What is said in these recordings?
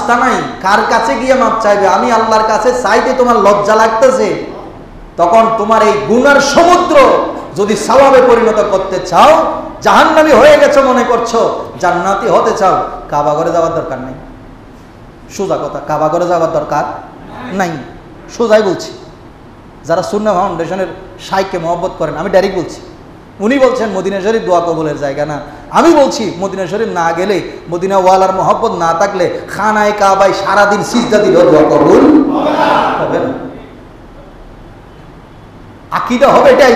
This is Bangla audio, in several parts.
রাস্তা নাই, কার কাছে গিয়ে মাপ চাইবে? আমি আল্লাহর কাছে চাইতে তোমার লজ্জা লাগতেছে, তখন তোমার এই গুনার সমুদ্র যদি সওয়াবে পরিণত করতে চাও, জাহান্নামী হয়ে গেছো মনে করছো, জান্নাতি হতে চাও, কাবা ঘরে যাওয়ার দরকার নেই। সোজা কথা, কাবা ঘরে যাওয়ার দরকার নাই, সোজাই বলছি। যারা সুন্নাহ ফাউন্ডেশনের শাইখকে মহব্বত করেন, আমি ডাইরেক্ট বলছি, উনি বলছেন মদিনা শরীফ দোয়া কবুলের জায়গা না। আমি বলছি মদিনা শরীফ না গেলে, মদিনা ওয়ালার মহব্বত না থাকলে, খানায় কাবায় সারাদিন সিজদা দিলেও দোয়া কবুল হবে না। আকীদা হবে এটাই।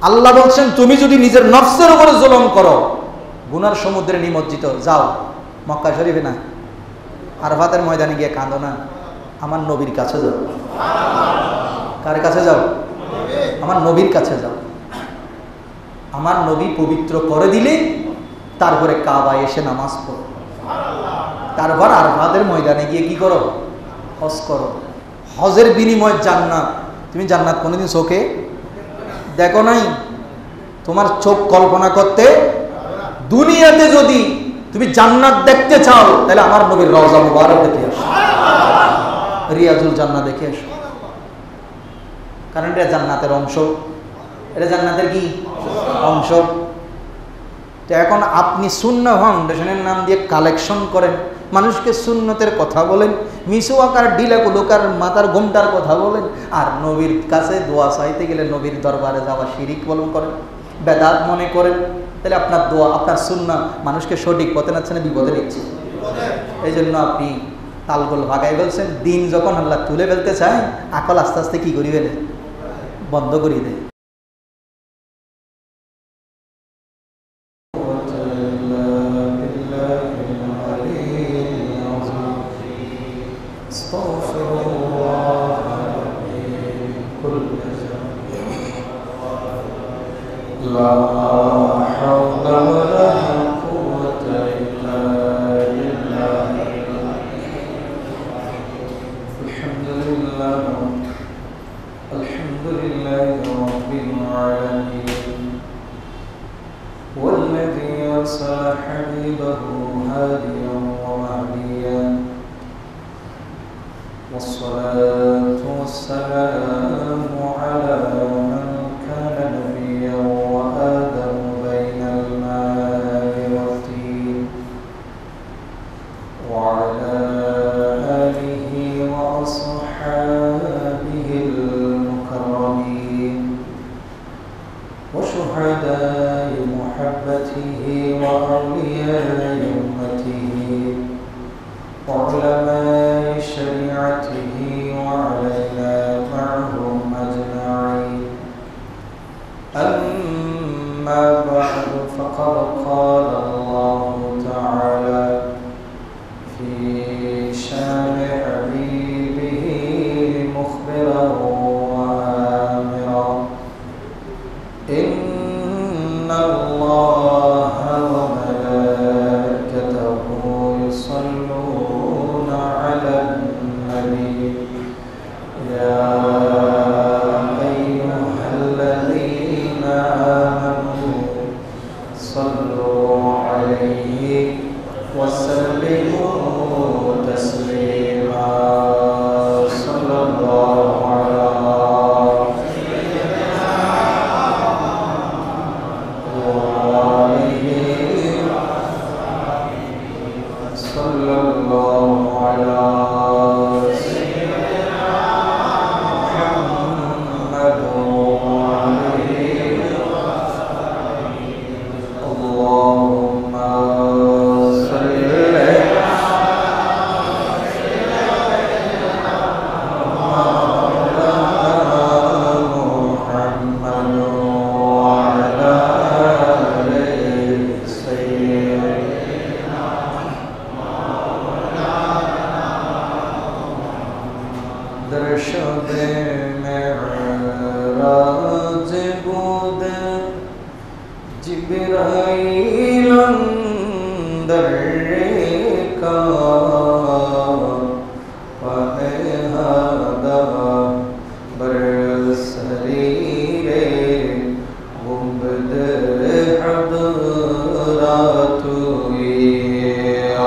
আল্লাহ বলছেন তুমি যদি নিজের নফসের উপরে জুলুম করো, গুনার সমুদ্রে নিমজ্জিত, যাও মক্কা শরীফে না, আরাফাতের ময়দানে গিয়ে কাঁদো না, আমার নবীর কাছে যাও। কার কাছে যাও? আমার নবীর কাছে যাও। আমার নবী পবিত্র করে দিলে তারপরে কাবায় এসে নামাজ পড়ো, তারপর আরাফাতের ময়দানে গিয়ে কি করো? হজ করো। হজের বিনিময় জান্নাত। তুমি জান্নাত কোনোদিন চোখে দেখো নাই? তোমার চোখ কল্পনা করতে, দুনিয়াতে যদি তুমি জান্নাত দেখতে চাও তাহলে আমার নবীর রওজা মুবারক দেখে আসো, রিয়াজুল জান্নাত দেখে আসো, কারণ এটা জান্নাতের অংশ, এটা জান্নাতের কি অংশ। তো এখন আপনি সুন্নাহ ফাউন্ডেশনের নাম দিয়ে কালেকশন করেন, মানুষকে সুন্নতের কথা বলেন, মিসওয়াকার ডিলাকুলুকার মাথার ঘোমটার কথা বলেন, আর নবীর কাছে দোয়া চাইতে গেলে নবীর দরবারে যাওয়া শিরিক বলন করেন, বেদাত মনে করেন। তাহলে আপনার দোয়া, আপনার সুন্নাহ মানুষকে সঠিক পথে নাচ্ছে না বিপদে নিচ্ছে? এই জন্য আপনি তালগোল ভাগাই বলছেন। দিন যখন আল্লাহ তুলে ফেলতে চায়, আকল আস্তে আস্তে কি করি ফেলে, বন্ধ করিয়ে দেয়।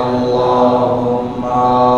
اللهم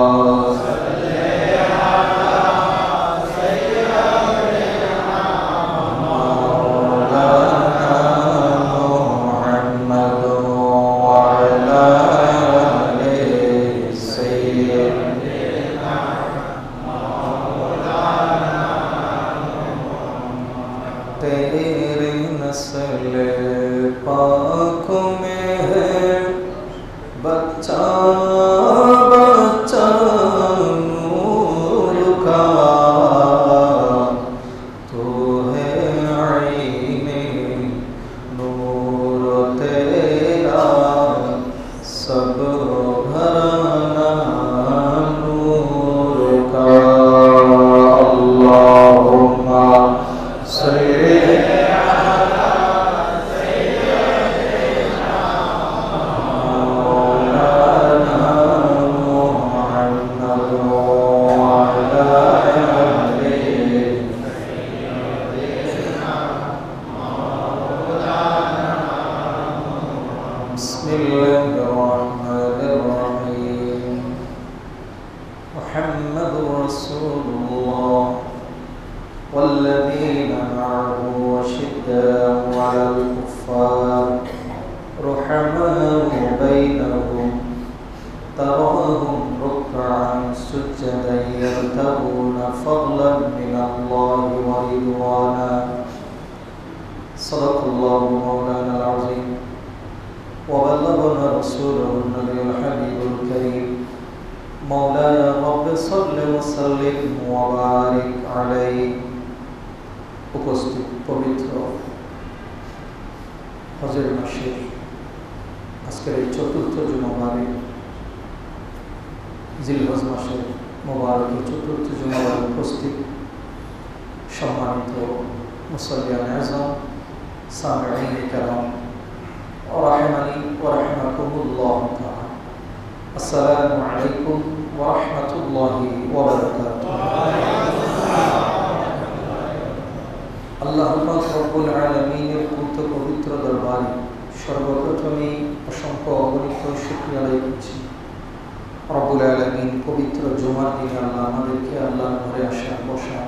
ركعا سجدا يبتغون فضلا من الله ورضوانا صدق الله مولانا العظيم وبلغنا رسوله النبي الحبيب الكريم مولاي رب صل وسلم وبارك عليه উপস্থিত পবিত্র হজের মাসের আজকের এই চতুর্থ জুমাবারে জিলহজ মাসের মোবারকে চতুর্থ জুমাবারে উপস্থিত সম্মানিত মুসল্লিয়ান আযম সামিঈন কিরাম রাহিমানি ওয়া রাহিমাকুমুল্লাহ তাআলা আসসালামু আলাইকুম ওয়া রাহমাতুল্লাহি ওয়া বারাকাতুহু আল্লাহ পাক রব্বুল আলামিনের পবিত্র দরবারে সর্বপ্রথমে অসংখ্য অগণিত শুকরিয়া আদায় করছি। রব্বুল আলামিন পবিত্র জুমার দিনে আল্লাহ আমাদেরকে আল্লাহর ঘরে আসা বসা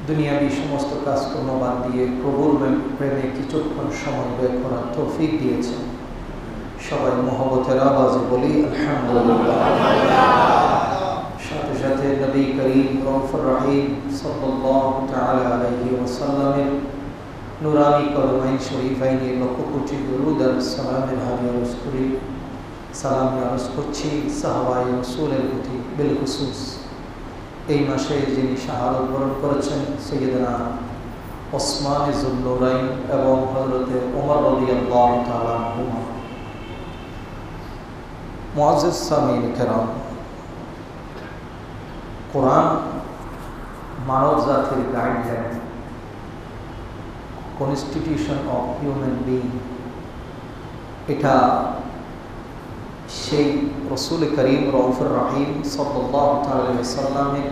দুনিয়াবি সমস্ত কাজকর্ম বাদ দিয়ে প্রভুর প্রেমে কিছুক্ষণ সময় ব্যয় করার তৌফিক দিয়েছেন। সবাই মহব্বতের আওয়াজে বলি আলহামদুলিল্লাহ। সাথে সাথে নবী করিম রউফুর রহিম সাল্লাল্লাহু তাআলা আলাইহি ওয়াসাল্লামের নুরানি কলমাইন শরীফাইনে লক্ষ কোটি দরুদ আর সালামের হাদি আরজ করি। সালাম আরজ করছি সাহাবায়ে রাসূলের প্রতি বিলখুসুস এই মাসে যিনি শাহাদাত বরণ করেছেন সাইয়্যিদনা ওসমান যুন্নুরাইন এবং হযরতে ওমর রাদিয়াল্লাহু তাআলা আনহুমা। মুআজ্জিজ সামিঈন কিরাম, কোরআন মানব জাতির guideline, constitution of human being, এটা সেই রসুল করিম রউফুর রহিম সাল্লাল্লাহু আলাইহি ওয়াসাল্লামের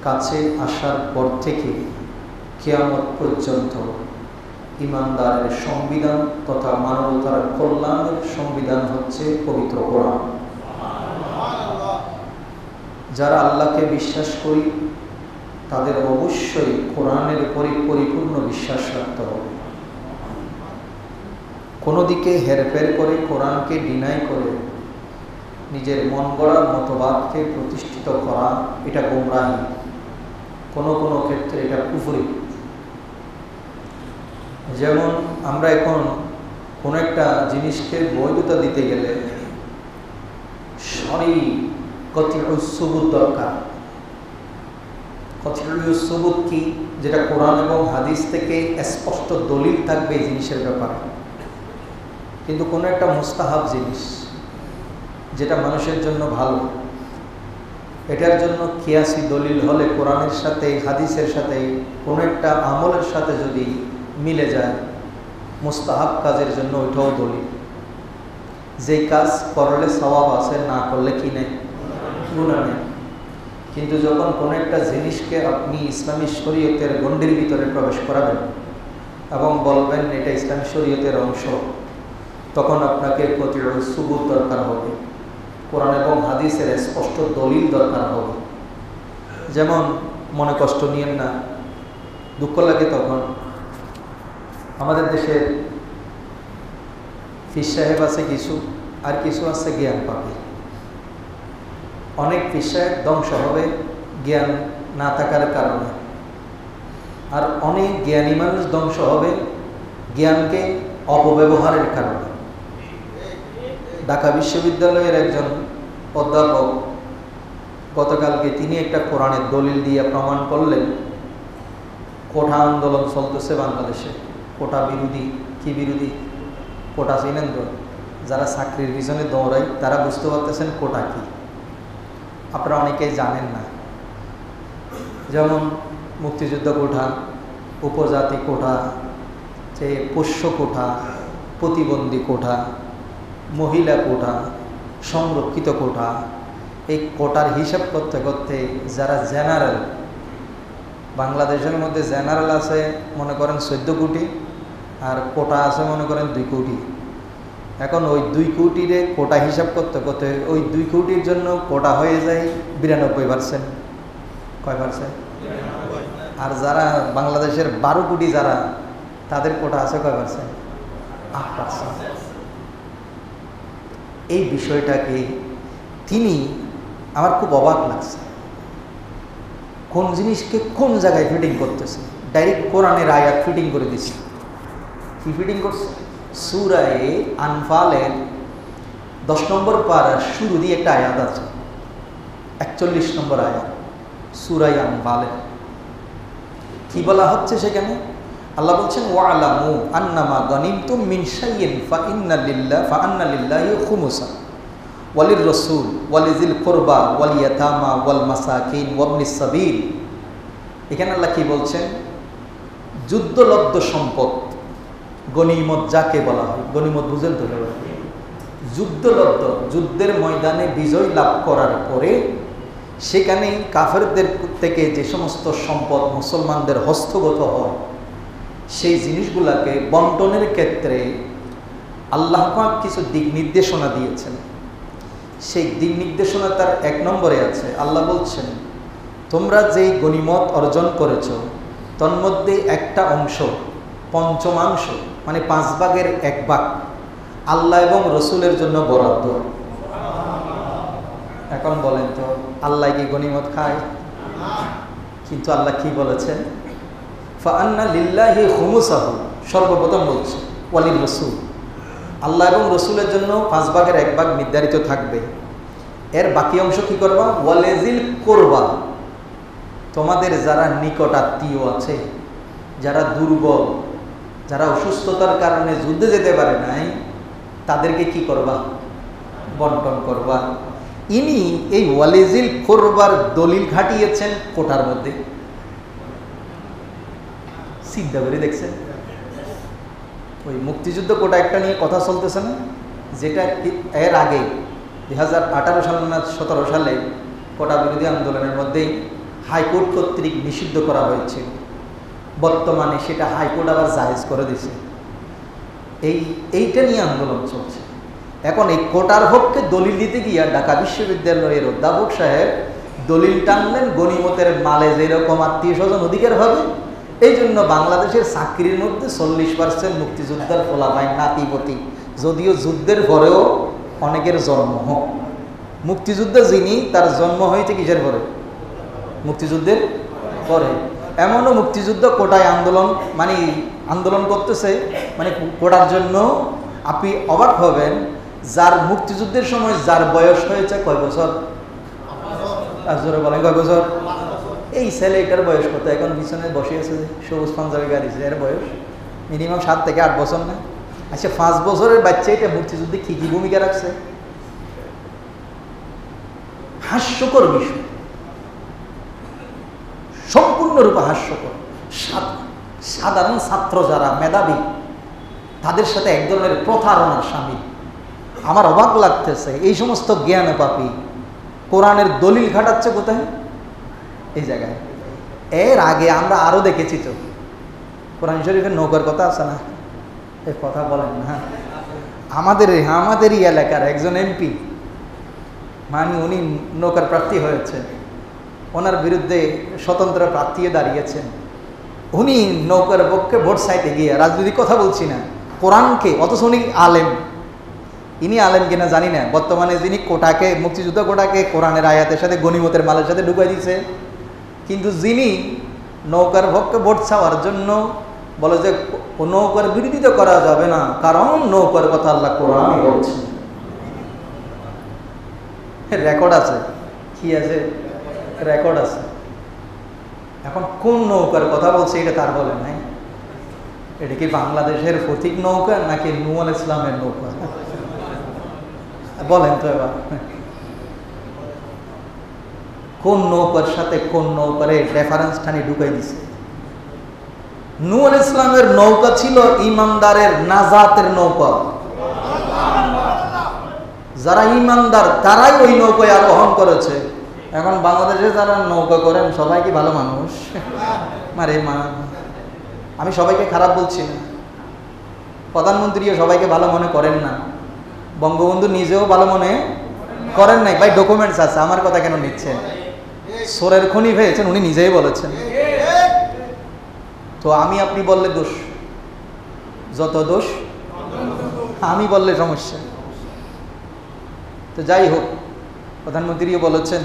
কাছে আসার পর থেকে কিয়ামত পর্যন্ত ঈমানদারের সংবিধান তথা মানবতার কল্যাণের সংবিধান হচ্ছে পবিত্র কোরআন। যারা আল্লাহকে বিশ্বাস করি তাদের অবশ্যই কোরআনের উপরে পরিপূর্ণ বিশ্বাস রাখতে হবে। কোনো দিকে হেরফের করে কোরআনকে ডিনাই করে নিজের মন গড়া মতবাদকে প্রতিষ্ঠিত করা এটা গোমরাহি, কোনো কোনো ক্ষেত্রে এটা কুফরি। যেমন আমরা এখন কোনো একটা জিনিসকে বৈধতা দিতে গেলে সরি কতিউস সুবুত দরকার। কতিউস সুবুত কি? যেটা কোরআন এবং হাদিস থেকে স্পষ্ট দলিল থাকবে এই জিনিসের ব্যাপারে। কিন্তু কোনো একটা মুস্তাহাব জিনিস যেটা মানুষের জন্য ভালো, এটার জন্য কিয়াসি দলিল হলে কোরআনের সাথে হাদিসের সাথে কোনো একটা আমলের সাথে যদি মিলে যায়, মুস্তাহাব কাজের জন্য ওইটাও দলিল। যেই কাজ করলে সওয়াব আছে, না করলে কি নেই, গুনাহ নেই। কিন্তু যখন কোনো একটা জিনিসকে আপনি ইসলামী শরীয়তের গণ্ডির ভিতরে প্রবেশ করাবেন এবং বলবেন এটা ইসলামী শরীয়তের অংশ, তখন আপনাকে কতিউস সুবুত দরকার হবে, কোরআন এবং হাদিসের স্পষ্ট দলিল দরকার হবে। যেমন মনে কষ্ট নিয়েন না, দুঃখ লাগে তখন আমাদের দেশের পীর সাহেব আছে কিছু, আর কিছু আছে জ্ঞান পাবে। অনেক পীর সাহেব ধ্বংস হবে জ্ঞান না থাকার কারণে, আর অনেক জ্ঞানী মানুষ ধ্বংস হবে জ্ঞানকে অপব্যবহারের কারণে। ঢাকা বিশ্ববিদ্যালয়ের একজন অধ্যাপক গতকালকে তিনি একটা কোরআনের দলিল দিয়ে প্রমাণ করলেন কোটা আন্দোলন চলতেছে বাংলাদেশে। কোটা বিরোধী, কি বিরোধী? কোটা চিনেন তো? যারা চাকরির পিছনে দৌড়ায় তারা বুঝতে পারতেছেন কোটা কি। আপনারা অনেকেই জানেন না। যেমন মুক্তিযুদ্ধ কোটা, উপজাতি কোটা, যে পোষ্য কোটা, প্রতিবন্ধী কোটা, মহিলা কোটা, সংরক্ষিত কোটা, এই কোটার হিসাব করতে করতে যারা জেনারেল, বাংলাদেশের মধ্যে জেনারেল আছে মনে করেন 14 কোটি, আর কোটা আছে মনে করেন 2 কোটি। এখন ওই 2 কোটিরে কোটা হিসাব করতে করতে ওই 2 কোটির জন্য কোটা হয়ে যায় 92%। কয় পার্সেন্ট? আর যারা বাংলাদেশের 12 কোটি যারা, তাদের কোটা আছে কয় পার্সেন্ট? 8%। এই বিষয়টাকে তিনি আমার খুব অবাক লাগছে, কোন জিনিসকে কোন জায়গায় ফিটিং করতেছে। ডাইরেক্ট কোরআনের আয়াত ফিটিং করে দিচ্ছে। কি ফিটিং করছে? সূরা আনফালের 10 নম্বর পারার শুরু দিয়ে একটা আয়াত আছে, 41 নম্বর আয়াত সূরা আনফালের। কি বলা হচ্ছে সেখানে? আল্লাহ বলছেন ওয়ালামু আন্নামা গানিমতুম মিন শাইইন ফাইন্না লিল্লাহি খুমুসা ওয়ালির রাসূল ওয়ালিযিল কুরবা ওয়াল ইয়াতামা ওয়াল মাসাকিন ওয়াবনিস সাবিল। এখানে আল্লাহ কি বলছেন? যুদ্ধলব্ধ সম্পদ, গনিমত যাকে বলা হয়, গনিমত বুঝেন তো? যুদ্ধলব্ধ, যুদ্ধের ময়দানে বিজয় লাভ করার পরে সেখানে কাফেরদের থেকে যে সমস্ত সম্পদ মুসলমানদের হস্তগত হয়, সেই জিনিসগুলোকে বন্টনের ক্ষেত্রে আল্লাহ পাক কিছু দিক নির্দেশনা দিয়েছেন। সেই দিক নির্দেশনা তার 1 নম্বরে আছে। আল্লাহ বলছেন, তোমরা যেই গনিমত অর্জন করেছ তন্মধ্যে একটা অংশ, পঞ্চমাংশ মানে 5 ভাগের 1 ভাগ আল্লাহ এবং রসুলের জন্য বরাদ্দ। এখন বলেন তো, আল্লাহ কি গনিমত খায়? কিন্তু আল্লাহ কি বলেছেন? ফাআন্না লিল্লাহি খুমুসাহু, সর্বপ্রথম বলছে ওয়ালির রসুল, আল্লাহ এবং রসুলের জন্য 5 ভাগের 1 ভাগ নির্ধারিত থাকবে। এর বাকি অংশ কি করবা? ওয়ালিযিল কুরবা, তোমাদের যারা নিকট আত্মীয় আছে, যারা দুর্বল, যারা অসুস্থতার কারণে যুদ্ধে যেতে পারে নাই, তাদেরকে কি করবা? বন্টন করবা। ইনি এই ওয়ালিযিল কুরবার দলিল খাটিয়েছেন কোটার মধ্যে। চিন্তা করে দেখছেন, ওই মুক্তিযুদ্ধ কোটা একটা নিয়ে কথা চলতেছে না, যেটা এর আগে 2018 সাল না 17 সালে কোটা বিরোধী আন্দোলনের মধ্যেই হাইকোর্ট কর্তৃক নিষিদ্ধ করা হয়েছিল। বর্তমানে সেটা হাইকোর্ট আবার জায়েজ করে দিয়েছে। এইটা নিয়ে আন্দোলন চলছে। এখন এই কোটার পক্ষে দলিল দিতে গিয়া ঢাকা বিশ্ববিদ্যালয়ের অধ্যাপক সাহেব দলিল টানলেন গনিমতের মালে যেরকম আত্মীয় স্বজন অধিকার হবে, এই জন্য বাংলাদেশের চাকরির মধ্যে 40% মুক্তিযোদ্ধার ফলাফল নাতিপতি, যদিও যুদ্ধের পরেও অনেকের জন্ম হোক। মুক্তিযুদ্ধে যিনি, তার জন্ম হয়েছে কিসের পরে? মুক্তিযুদ্ধের পরে। এমনও মুক্তিযুদ্ধ কোটায় আন্দোলন করতেছে, মানে কোটার জন্য আপনি অবাক হবেন, যার মুক্তিযুদ্ধের সময় যার বয়স হয়েছে কয় বছর? জোরে বলেন, কয় বছর? এই ছেলে, এটার বয়স কত? এখন পিছনে বসে আছে যে সবুজ পাঞ্জাবি গাড়ি, এর বয়স মিনিমাম 7 থেকে 8 বছর না? আচ্ছা, 5 বছরের বাচ্চা এটা মুক্তিযুদ্ধে কি কি ভূমিকা রাখছে? হাস্যকর বিষয়, সম্পূর্ণরূপে হাস্যকর। সাধারণ ছাত্র যারা মেধাবী, তাদের সাথে এক ধরনের প্রতারণার সামিল। আমার অবাক লাগতেছে, এই সমস্ত জ্ঞান পাপী কোরআনের দলিল খাটাচ্ছে কোথায়? এই জায়গায়। এর আগে আমরা আরো দেখেছি তো, কোরআন শরীফের নৌকার কথা আছে না? এই কথা বলেন না। আমাদেরই এলাকার একজন এমপি, উনি নৌকার প্রার্থী হয়েছে, ওনার বিরুদ্ধে স্বতন্ত্র প্রার্থী দাঁড়িয়েছেন। উনি নৌকার পক্ষে ভোট চাইতে গিয়ে, রাজনৈতিক কথা বলছি না, কোরআনকে, অথচ উনি আলেম। ইনি আলেম কিনা জানি না, বর্তমানে যিনি কোটাকে, মুক্তিযুদ্ধ কোটাকে কোরআনের আয়াতের সাথে গনিমতের মালের সাথে ঢুকাই দিচ্ছে, কিন্তু যিনি নৌকার পক্ষে ভোট চাওয়ার জন্য বলে যে নৌকার বিরোধিতা করা যাবে না, কারণ নৌকার কথা আল্লাহ কোরআনে বলছে। রেকর্ড আছে, কি আছে? রেকর্ড আছে। এখন কোন নৌকার কথা বলছে এটা তার বলে নাই। এটা কি বাংলাদেশের ফতিক নৌকা নাকি নূহ আলাইহিস সালামের নৌকা? বলেন তো এবার, কোন নৌকার সাথে কোন নৌকার রেফারেন্স টানি ঢুকাই দিছে? নূহ আলাইহিস সালামের নৌকা ছিল ইমানদারের নাজাতের নৌকা। যারা ইমানদার তারাই ওই নৌকায় আরোহণ করেছে। এখন বাংলাদেশে যারা নৌকা করেন সবাই কি ভালো মানুষ? আমি সবাইকে খারাপ বলছি না, প্রধানমন্ত্রীও সবাইকে ভালো মনে করেন না, বঙ্গবন্ধু নিজেও ভালো মনে করেন নাই। ভাই ডকুমেন্টস আছে, আমার কথা কেন নিচ্ছেন? সোরের খনি পেয়েছেন, উনি নিজেই বলেছেন। তো আমি আপনি বললে দোষ, যত দোষ আমি বললে সমস্যা। তো যাই হোক, প্রধানমন্ত্রীও বলেছেন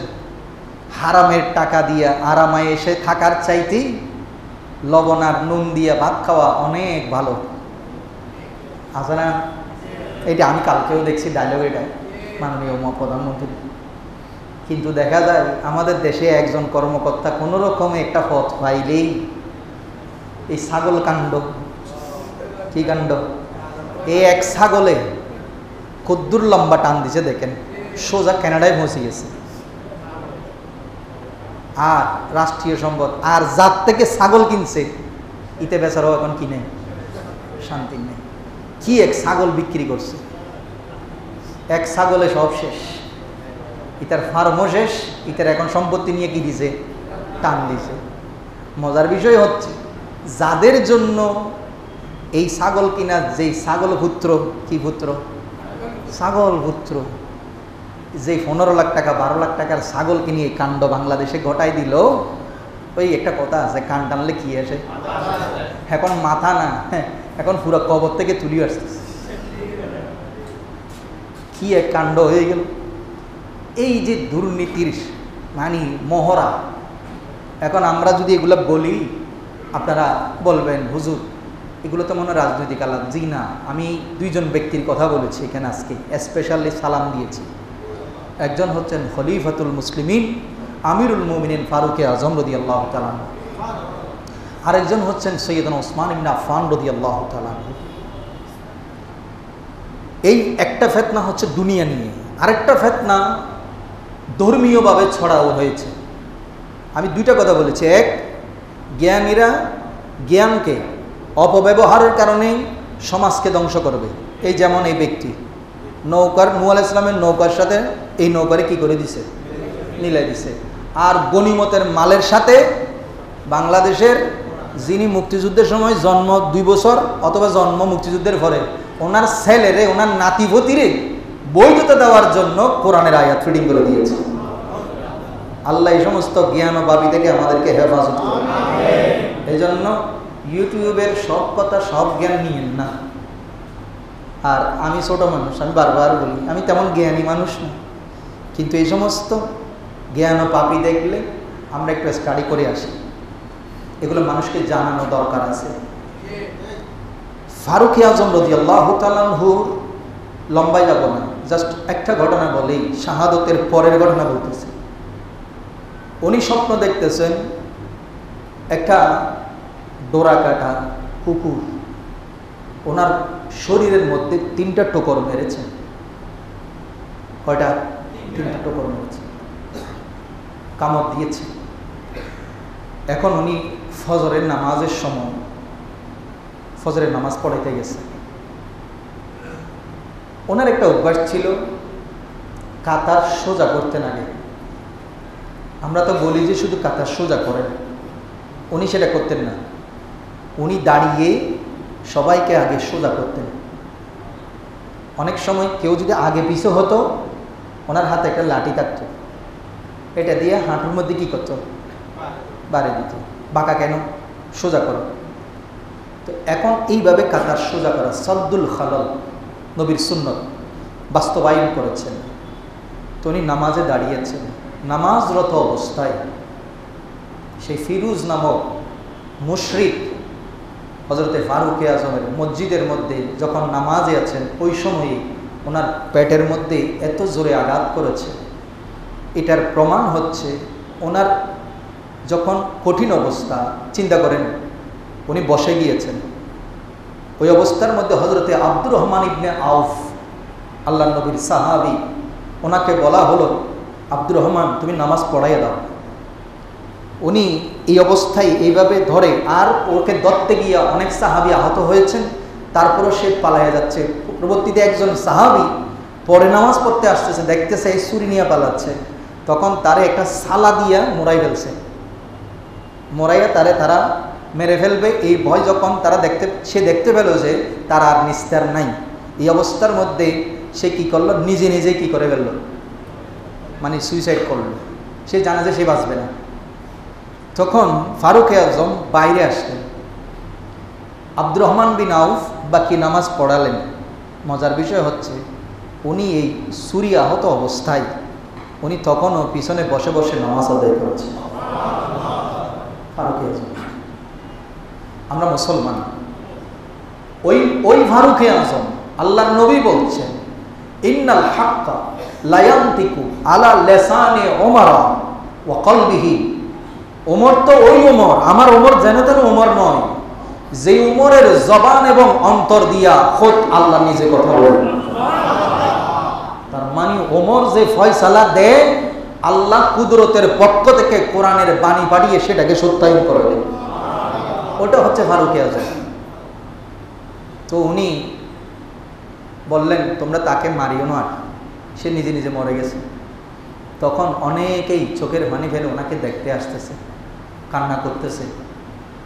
হারামের টাকা দিয়ে আরামায় এসে থাকার চাইতেই লবণ আর নুন দিয়ে ভাত খাওয়া অনেক ভালো। আছে না? এটা আমি কালকেও দেখছি ডায়লগ, এটা মাননীয় প্রধানমন্ত্রী। কিন্তু দেখা যায় আমাদের দেশে একজন কর্মকর্তা কোনো রকমে একটা পথ পাইলেই এই ছাগল কাণ্ড, কি কাণ্ড, এই এক ছাগলে কদ্দুর লম্বা টান দিছে দেখেন, সোজা কানাডায় পৌঁছে গেছে। আর রাষ্ট্রীয় সম্পদ, আর যার থেকে ছাগল কিনছে ইতে বেচারাও এখন কিনে শান্তি নেই। কি এক ছাগল বিক্রি করছে, এক ছাগলে সব শেষ, ইতার ফার্মও শেষ, ইতার এখন সম্পত্তি নিয়ে কি দিছে, টান দিছে। মজার বিষয় হচ্ছে যাদের জন্য এই ছাগল কিনা, যেই ছাগল পুত্র, কি পুত্র, ছাগল পুত্র, যে 15 লাখ টাকা 12 লাখ টাকার ছাগল কিনে এই কাণ্ড বাংলাদেশে ঘটাই দিল। ওই একটা কথা আছে, কান টানলে কি আসে, এখন মাথা না, এখন পুরো কবর থেকে তুলি আসতেছে। কি এক কাণ্ড হয়ে গেল। এই যে দুর্নীতির মানে মহড়া, এখন আমরা যদি এগুলো বলি আপনারা বলবেন হুজুর এগুলো তো মনে হয় রাজনৈতিক আলাপ। জি না, আমি দুইজন ব্যক্তির কথা বলেছি এখানে আজকে, স্পেশালি সালাম দিয়েছি। একজন হচ্ছেন খলিফাতুল মুসলিমিন আমিরুল মুমিনিন ফারুকে আজম রাদিয়াল্লাহু তাআলা আনহু, আরেকজন হচ্ছেন সৈয়দনা ওসমান ইবনে আফফান রাদিয়াল্লাহু তাআলা আনহু। এই একটা ফিতনা হচ্ছে দুনিয়া নিয়ে, আরেকটা ফিতনা ধর্মীয়ভাবে ছড়াও হয়েছে। আমি দুইটা কথা বলেছি, এক, জ্ঞানীরা জ্ঞানকে অপব্যবহারের কারণেই সমাজকে ধ্বংস করবে। এই যেমন এই ব্যক্তি নৌকার, নূহ আলাইহিস সালামের নৌকার সাথে এই নৌকারে কি করে দিছে, মিলাই দিছে। আর গনিমতের মালের সাথে বাংলাদেশের যিনি মুক্তিযুদ্ধের সময় জন্ম 2 বছর অথবা জন্ম মুক্তিযুদ্ধের পরে ওনার ছেলেরে, ওনার নাতিভতিরে বৈধতা দেওয়ার জন্য কোরআনের আয়াত ফিডিং করে দিয়েছে। আল্লাহ এই সমস্ত জ্ঞান ও ভাবি থেকে আমাদেরকে হেফাজত করুন। এই জন্য ইউটিউবের সব কথা, সব জ্ঞান নিয়েন না। আর আমি ছোট মানুষ, আমি বারবার বলি আমি তেমন জ্ঞানী মানুষ না, কিন্তু এই সমস্ত জ্ঞান ও পাপি দেখলে আমরা একটু স্টাডি করে আসি। এগুলো মানুষকে জানানো দরকার আছে। ফারুকে আজম রাদিয়াল্লাহু তাআলা আনহু লম্বাই যাব না, জাস্ট একটা ঘটনা বলেই, শাহাদতের পরের ঘটনা বলতেছে। উনি স্বপ্ন দেখতেছেন একটা ডোরা কাটা কুকুর ওনার শরীরের মধ্যে 3টা টোকর মেরেছে। কয়টা? 3টা টোকর মেরেছে, কামড় দিয়েছে। এখন উনি ফজরের নামাজের সময় ফজরের নামাজ পড়াইতে গেছে। ওনার একটা অভ্যাস ছিল কাতার সোজা করতেন আগে। আমরা তো বলি যে শুধু কাতার সোজা করেন, উনি সেটা করতেন না। উনি দাঁড়িয়ে সবাইকে আগে সোজা করতেন। অনেক সময় কেউ যদি আগে পিছু হতো, ওনার হাতে একটা লাঠি থাকতো, এটা দিয়ে হাঁটুর মধ্যে কি করতো, বাড়ি দিত। বাঁকা কেন, সোজা করো। তো এখন এইভাবে কাতার সোজা করা সাদ্দুল খালাল নবীর সুন্নত বাস্তবায়ন করেছেন। তো উনি নামাজে দাঁড়িয়েছেন, নামাজরত অবস্থায় সেই ফিরুজ নামক মুশরিক হযরতে ফারুকে আজমের মসজিদের মধ্যে যখন নামাজে আছেন, ওই সময়ে ওনার পেটের মধ্যে এত জোরে আঘাত করেছে। এটার প্রমাণ হচ্ছে ওনার যখন কঠিন অবস্থা, চিন্তা করেন উনি বসে গিয়েছেন, ওই অবস্থার মধ্যে হযরতে আব্দুর রহমান ইবনে আউফ আল্লাহ নবীর সাহাবী, ওনাকে বলা হলো আব্দুর রহমান তুমি নামাজ পড়াইয়া দাও। উনি এই অবস্থায় এইভাবে ধরে, আর ওকে ধরতে গিয়ে অনেক সাহাবী আহত হয়েছেন, তারপরও সে পালাইয়া যাচ্ছে। পরবর্তীতে একজন সাহাবী পরে নামাজ পড়তে আসতেছে, দেখতেছে এই ছুরি নিয়ে পালাচ্ছে, তখন তারে একটা সালা দিয়া মোড়াই ফেলছে। মোড়াইয়া তারা মেরে ফেলবে, এই ভয় যখন সে দেখতে পেল যে তার আর নিস্তার নাই, এই অবস্থার মধ্যে সে কি করলো, নিজে নিজে কি করে ফেললো, মানে সুইসাইড করলো। সে জানে যে সে বাঁচবে না। তখন ফারুকে আজম বাইরে আসলেন, আব্দুর রহমান বিন আউফ বাকি নামাজ পড়ালেন। মজার বিষয় হচ্ছে উনি এই ছুরি আহত অবস্থায় উনি তখনও পিছনে বসে বসে নামাজ আদায় করেছেন। ফারুক আজম, আমরা মুসলমান, ওই ফারুক আজম আল্লাহর নবী বলছেন ইন্নাল হাক্কা লা ইয়ানতিকু আলা লিসানি ওমর ওয়া কলবিহি। ওমর তো ওই ওমর, আমার ওমর যেন তেন ওমর নয়, যে উমরের জবান এবং অন্তর দিয়া খোদ আল্লাহ নিজে কথা বলেন। তার মানে ওমর যে ফয়সালা দেয়, আল্লাহ কুদরতের পক্ষ থেকে কোরআনের বাণী পাঠিয়ে সেটাকে সত্যায়ন করে দেয়। ওটা হচ্ছে ফারুক আজম। তো উনি বললেন তোমরা তাকে মারিও না, সে নিজে নিজে মরে গেছে। তখন অনেকেই চোখের পানি ফেলে ওনাকে দেখতে আসতেছে, কান্না করতেছে।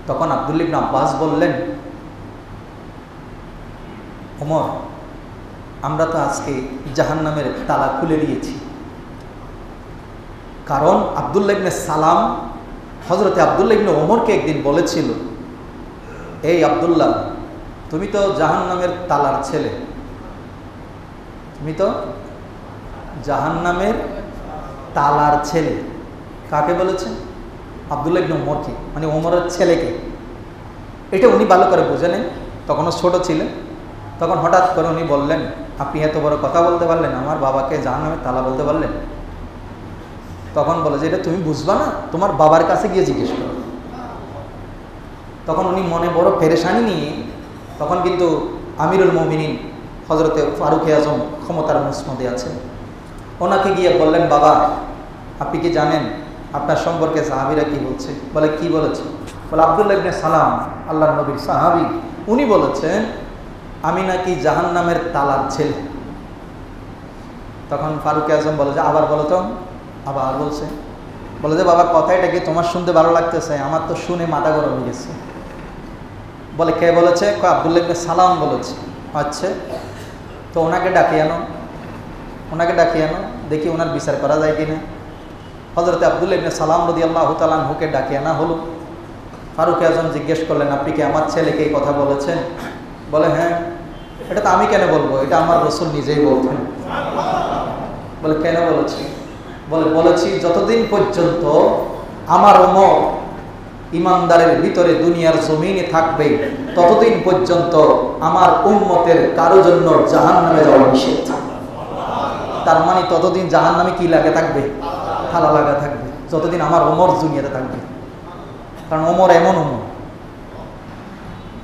তখন আব্দুল্লাহ ইবনে আব্বাস বললেন, ওমর, আমরা তো আজকে জাহান্নামের তালা খুলে দিয়েছি। কারণ আব্দুল্লাহ ইবনে সালাম হযরতে আব্দুল্লাহ ইবনে ওমরকে একদিন বলেছিল, এই আব্দুল্লাহ, তুমি তো জাহান্নামের তালার ছেলে, তুমি তো জাহান্নামের তালার ছেলে। কাকে বলেছেন? আব্দুল্লাহ ইবনে ওমরকে, মানে ওমরের ছেলেকে। এটা উনি ভালো করে বুঝে নেন, তখনও ছোট ছিলেন। তখন হঠাৎ করে উনি বললেন, আপনি এত বড় কথা বলতে পারলেন, আমার বাবাকে জাহান্নামের তালা বলতে পারলেন? তখন বলে যে এটা তুমি বুঝবা না, তোমার বাবার কাছে গিয়ে জিজ্ঞেস করো। তখন উনি মনে বড় পেরেশানি নিয়ে, তখন কিন্তু আমিরুল মুমিনিন হযরতে ফারুক আজম ক্ষমতার মুসমদে আছেন, ওনাকে গিয়ে বললেন, বাবা আপনি কি জানেন আপনার সম্পর্কে সাহাবীরা কি বলছে? বলে কি বলেছে? বলে আব্দুল্লাহ ইবনে সালাম আল্লাহর নবীর সাহাবী, উনি বলেছেন আমি নাকি জাহান্নামের তালার ছেলে। তখন ফারুক আজম বলে যে আবার বলো তো। আবার বলছে, বলে যে বাবা কথাটা কি তোমার শুনতে ভালো লাগতেছে? আমার তো শুনে মাথা গরম হয়ে গেছে। বলে কে বলেছে? আব্দুল্লাহ ইবনে সালাম বলেছে। আচ্ছা, তো ওনাকে ডাকিয়ে আনো, ওনাকে ডাকিয়ে আনো, দেখি ওনার বিচার করা যায় কিনা। হযরতে আব্দুল্লাহ ইবনে সালাম রাদিয়াল্লাহু তাআলা আনহুকে ডাকিয়ে আনা হলো। ফারুক আজম জিজ্ঞেস করলেন, আপনি কি আমার ছেলেকে এই কথা বলেছেন? বলে হ্যাঁ। এটা তো আমি কেন বলবো, এটা আমার রাসূল নিজেই বলতেন। বলে কেন বলেছি? বলে বলেছি যতদিন পর্যন্ত আমার ওমর ইমানদারের ভিতরে দুনিয়ার জমিনে থাকবে, ততদিন পর্যন্ত আমার উম্মতের কারো জন্য জাহান্নামে যাওয়া নিষেধ। তার মানে ততদিন জাহান্নামে কি লাগা থাকবে? তালা লাগা থাকবে, যতদিন আমার ওমর দুনিয়াতে থাকবে। কারণ ওমর এমন ওমর,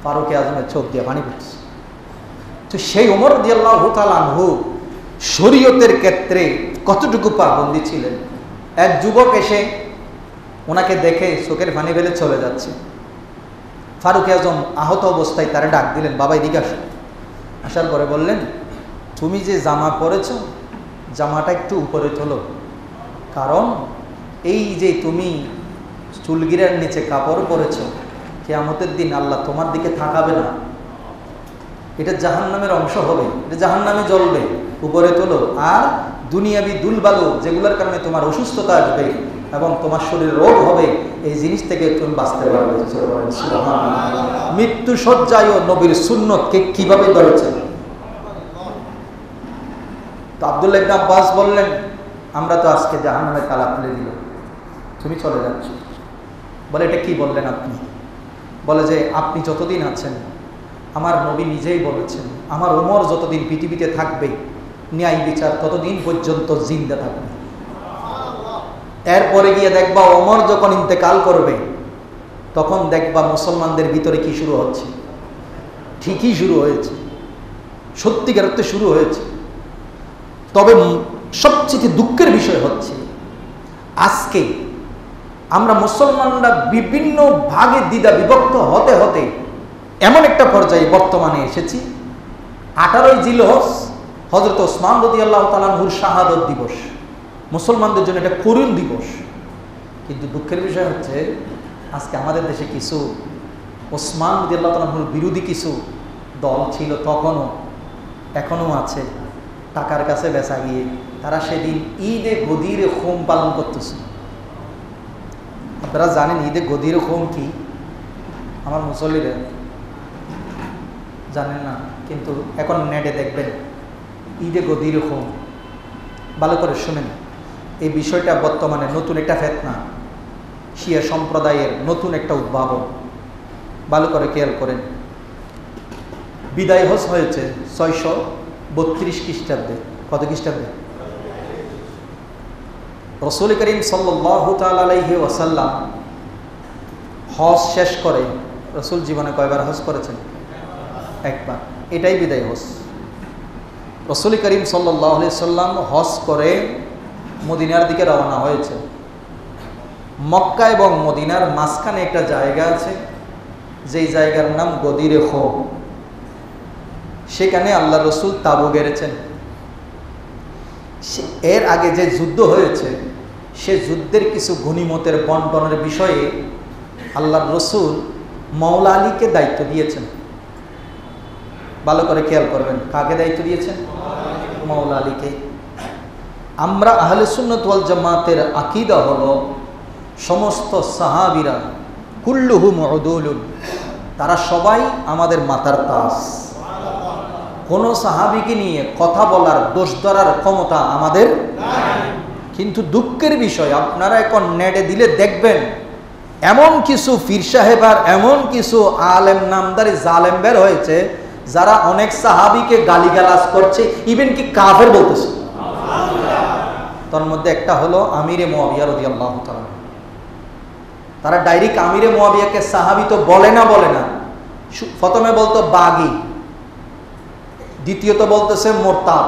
ফারুক আজমের চোখ দিয়ে পানি পড়ছে। তো সেই ওমর রাদিয়াল্লাহু তাআলা আনহু শরীয়তের ক্ষেত্রে কতটুকু পাবন্দী ছিলেন। এক যুবক এসে ওনাকে দেখে চোখের পানি ফেলে চলে যাচ্ছে। ফারুক আজম আহত অবস্থায় তারা ডাক দিলেন, বাবা এদিকে আসো। আসার পরে বললেন, তুমি যে জামা পরেছো, জামাটা একটু উপরে তোলো, কারণ এই যে তুমি চুলগিরার নিচে কাপড় পরেছো, কিয়ামতের দিন আল্লাহ তোমার দিকে তাকাবে না, এটা জাহান্নামের অংশ হবে, এটা জাহান্নামে জ্বলবে, উপরে তোলো। আর দুনিয়াবি দুলবালু যেগুলোর কারণে তোমার অসুস্থতা আসবে এবং তোমার শরীরে রোগ হবে, এই জিনিস থেকে তুমি বাঁচতে পারবে। মৃত্যু শয্যায় নবীর সুন্নতকে কিভাবে ধরেছেন। তো আব্দুল্লাহ ইবনে আব্বাস বললেন, আমরা তো আজকে জাহান্নামের তালা খুলে দিল, তুমি চলে যাচ্ছ। বলে এটা কি বললেন আপনি? বলে যে আপনি যতদিন আছেন, আমার নবী নিজেই বলেছেন আমার ওমর যতদিন পৃথিবীতে থাকবে, ন্যায় বিচার ততদিন পর্যন্ত জিন্দা থাকবে। এরপরে গিয়ে দেখবা ওমর যখন ইন্তেকাল করবে, তখন দেখবা মুসলমানদের ভিতরে কি শুরু হচ্ছে। ঠিকই শুরু হয়েছে, সত্যিকার অর্থে শুরু হয়েছে। তবে সবচেয়ে দুঃখের বিষয় হচ্ছে আজকে আমরা মুসলমানরা বিভিন্ন ভাগে দ্বিধা বিভক্ত হতে হতে এমন একটা পর্যায়ে বর্তমানে এসেছি। 18ই জিলহজ হযরত ওসমান রাদিয়াল্লাহু তাআলা আনহুর শাহাদত দিবস, মুসলমানদের জন্য এটা করুণ দিবস। কিন্তু দুঃখের বিষয় হচ্ছে আজকে আমাদের দেশে কিছু ওসমান রাদিয়াল্লাহু তাআলা আনহুর বিরোধী কিছু দল ছিল, তখনও এখনও আছে, টাকার কাছে বেচা গিয়ে তারা সেদিন ঈদে গদির হোম পালন করতেছে। আপনারা জানেন ঈদে গদির হোম কি? আমার মুসল্লিরা জানেন না, কিন্তু এখন নেটে দেখবেন ঈদে গদির হোম। ভালো করে শুনেন, এই বিষয়টা বর্তমানে নতুন একটা ফিতনা, শিয়া সম্প্রদায়ের নতুন একটা উদ্ভাবন। ভালো করে খেয়াল করেন। বিদায় হজ হয়েছে 632 খ্রিস্টাব্দে। কত খ্রিস্টাব্দে? রাসূল করিম সাল্লাল্লাহু তাআলা আলাইহি ওয়াসাল্লাম হজ শেষ করে, রাসূল জীবনে কয়বার হজ করেছেন? একবার। এটাই বিদায় হজ। রাসূল করিম সাল্লাল্লাহু আলাইহি সাল্লাম হজ করে মদিনার দিকে রওনা হয়েছে। মক্কা এবং মদিনার মাঝখানে একটা জায়গা আছে, যেই জায়গার নাম গদিরে হোম। সেখানে আল্লাহ রসুল তাবু গেড়েছেন। এর আগে যে যুদ্ধ হয়েছে, সে যুদ্ধের কিছু গনিমতের বন্টনের বিষয়ে আল্লাহ রসুল মাওলা আলীকে দায়িত্ব দিয়েছেন। ভালো করে খেয়াল করবেন, কাকে দায়িত্ব দিয়েছেন? মাওলা আলীকে। আমরা আহলে সুন্নাত ওয়াল জামাতের আকীদা হলো, সমস্ত সাহাবীরা কুল্লুহুম উদুলুন, তারা সবাই আমাদের মাথার তাজ। কোন সাহাবীকে নিয়ে কথা বলার, দোষ ধরার ক্ষমতা আমাদের নাই। কিন্তু দুঃখের বিষয়, আপনারা এখন নেটে দিলে দেখবেন এমন কিছু পীর সাহেব আর এমন কিছু আলেম নামদারি জালেম বের হয়েছে, যারা অনেক সাহাবীকে গালিগালাজ করছে, ইভেন কি কাফের বলতেছে। তার মধ্যে একটা হলো আমিরে মুয়াবিয়া রাদিয়াল্লাহু তাআলা। তারা ডাইরেক্ট আমিরে মুয়াবিয়াকে সাহাবী তো বলে না। প্রথমে বলতো বাগী, দ্বিতীয়ত বলতেছে মোরতাদ,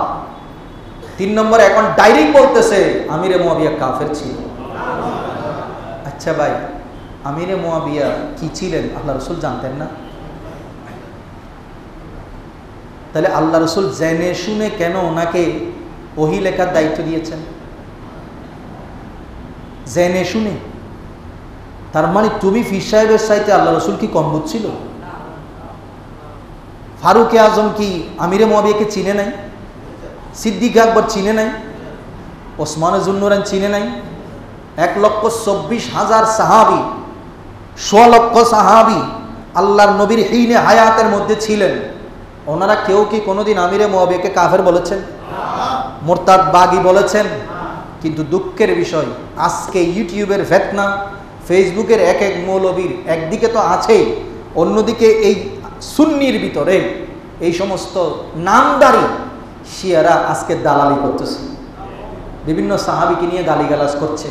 3 নম্বর এখন ডাইরেক্ট বলতেছে আমিরে মুয়াবিয়া কাফের ছিল। আচ্ছা ভাই, আমিরে মুয়াবিয়া কি ছিলেন আল্লাহ রসুল জানতেন না? তাহলে আল্লাহ রসুল জেনে শুনে কেন ওনাকে ওহী লেখার দায়িত্ব দিয়েছেন? জেনে শুনে। তার মানে তুমি পীর সাহেবের চাইতে আল্লাহ রসুল কি কম বুঝছিল? ফারুক আজম কি আমিরে মুয়াবিয়াকে চিনে নাই? সিদ্দিক আকবর চিনে নাই? ওসমান জুন্নুরাইন চিনে নাই? 1,24,000 সাহাবী, 100 লক্ষ সাহাবী আল্লাহর নবীর হিনে হায়াতের মধ্যে ছিলেন। ওনারা কেউ কি কোনোদিন আমিরে মুয়াবিয়াকে কাফের বলেছেন? মোরতাদ, বাগী বলেছেন? কিন্তু দুঃখের বিষয়, আজকে ইউটিউবের ফিতনা, ফেসবুকের এক মৌলবীর একদিকে তো আছেই, অন্যদিকে এই সুন্নির ভিতরে এই সমস্ত নামদারি শিয়ারা আজকে দালালি করতেছে, বিভিন্ন সাহাবীকে নিয়ে গালিগালাজ করছে।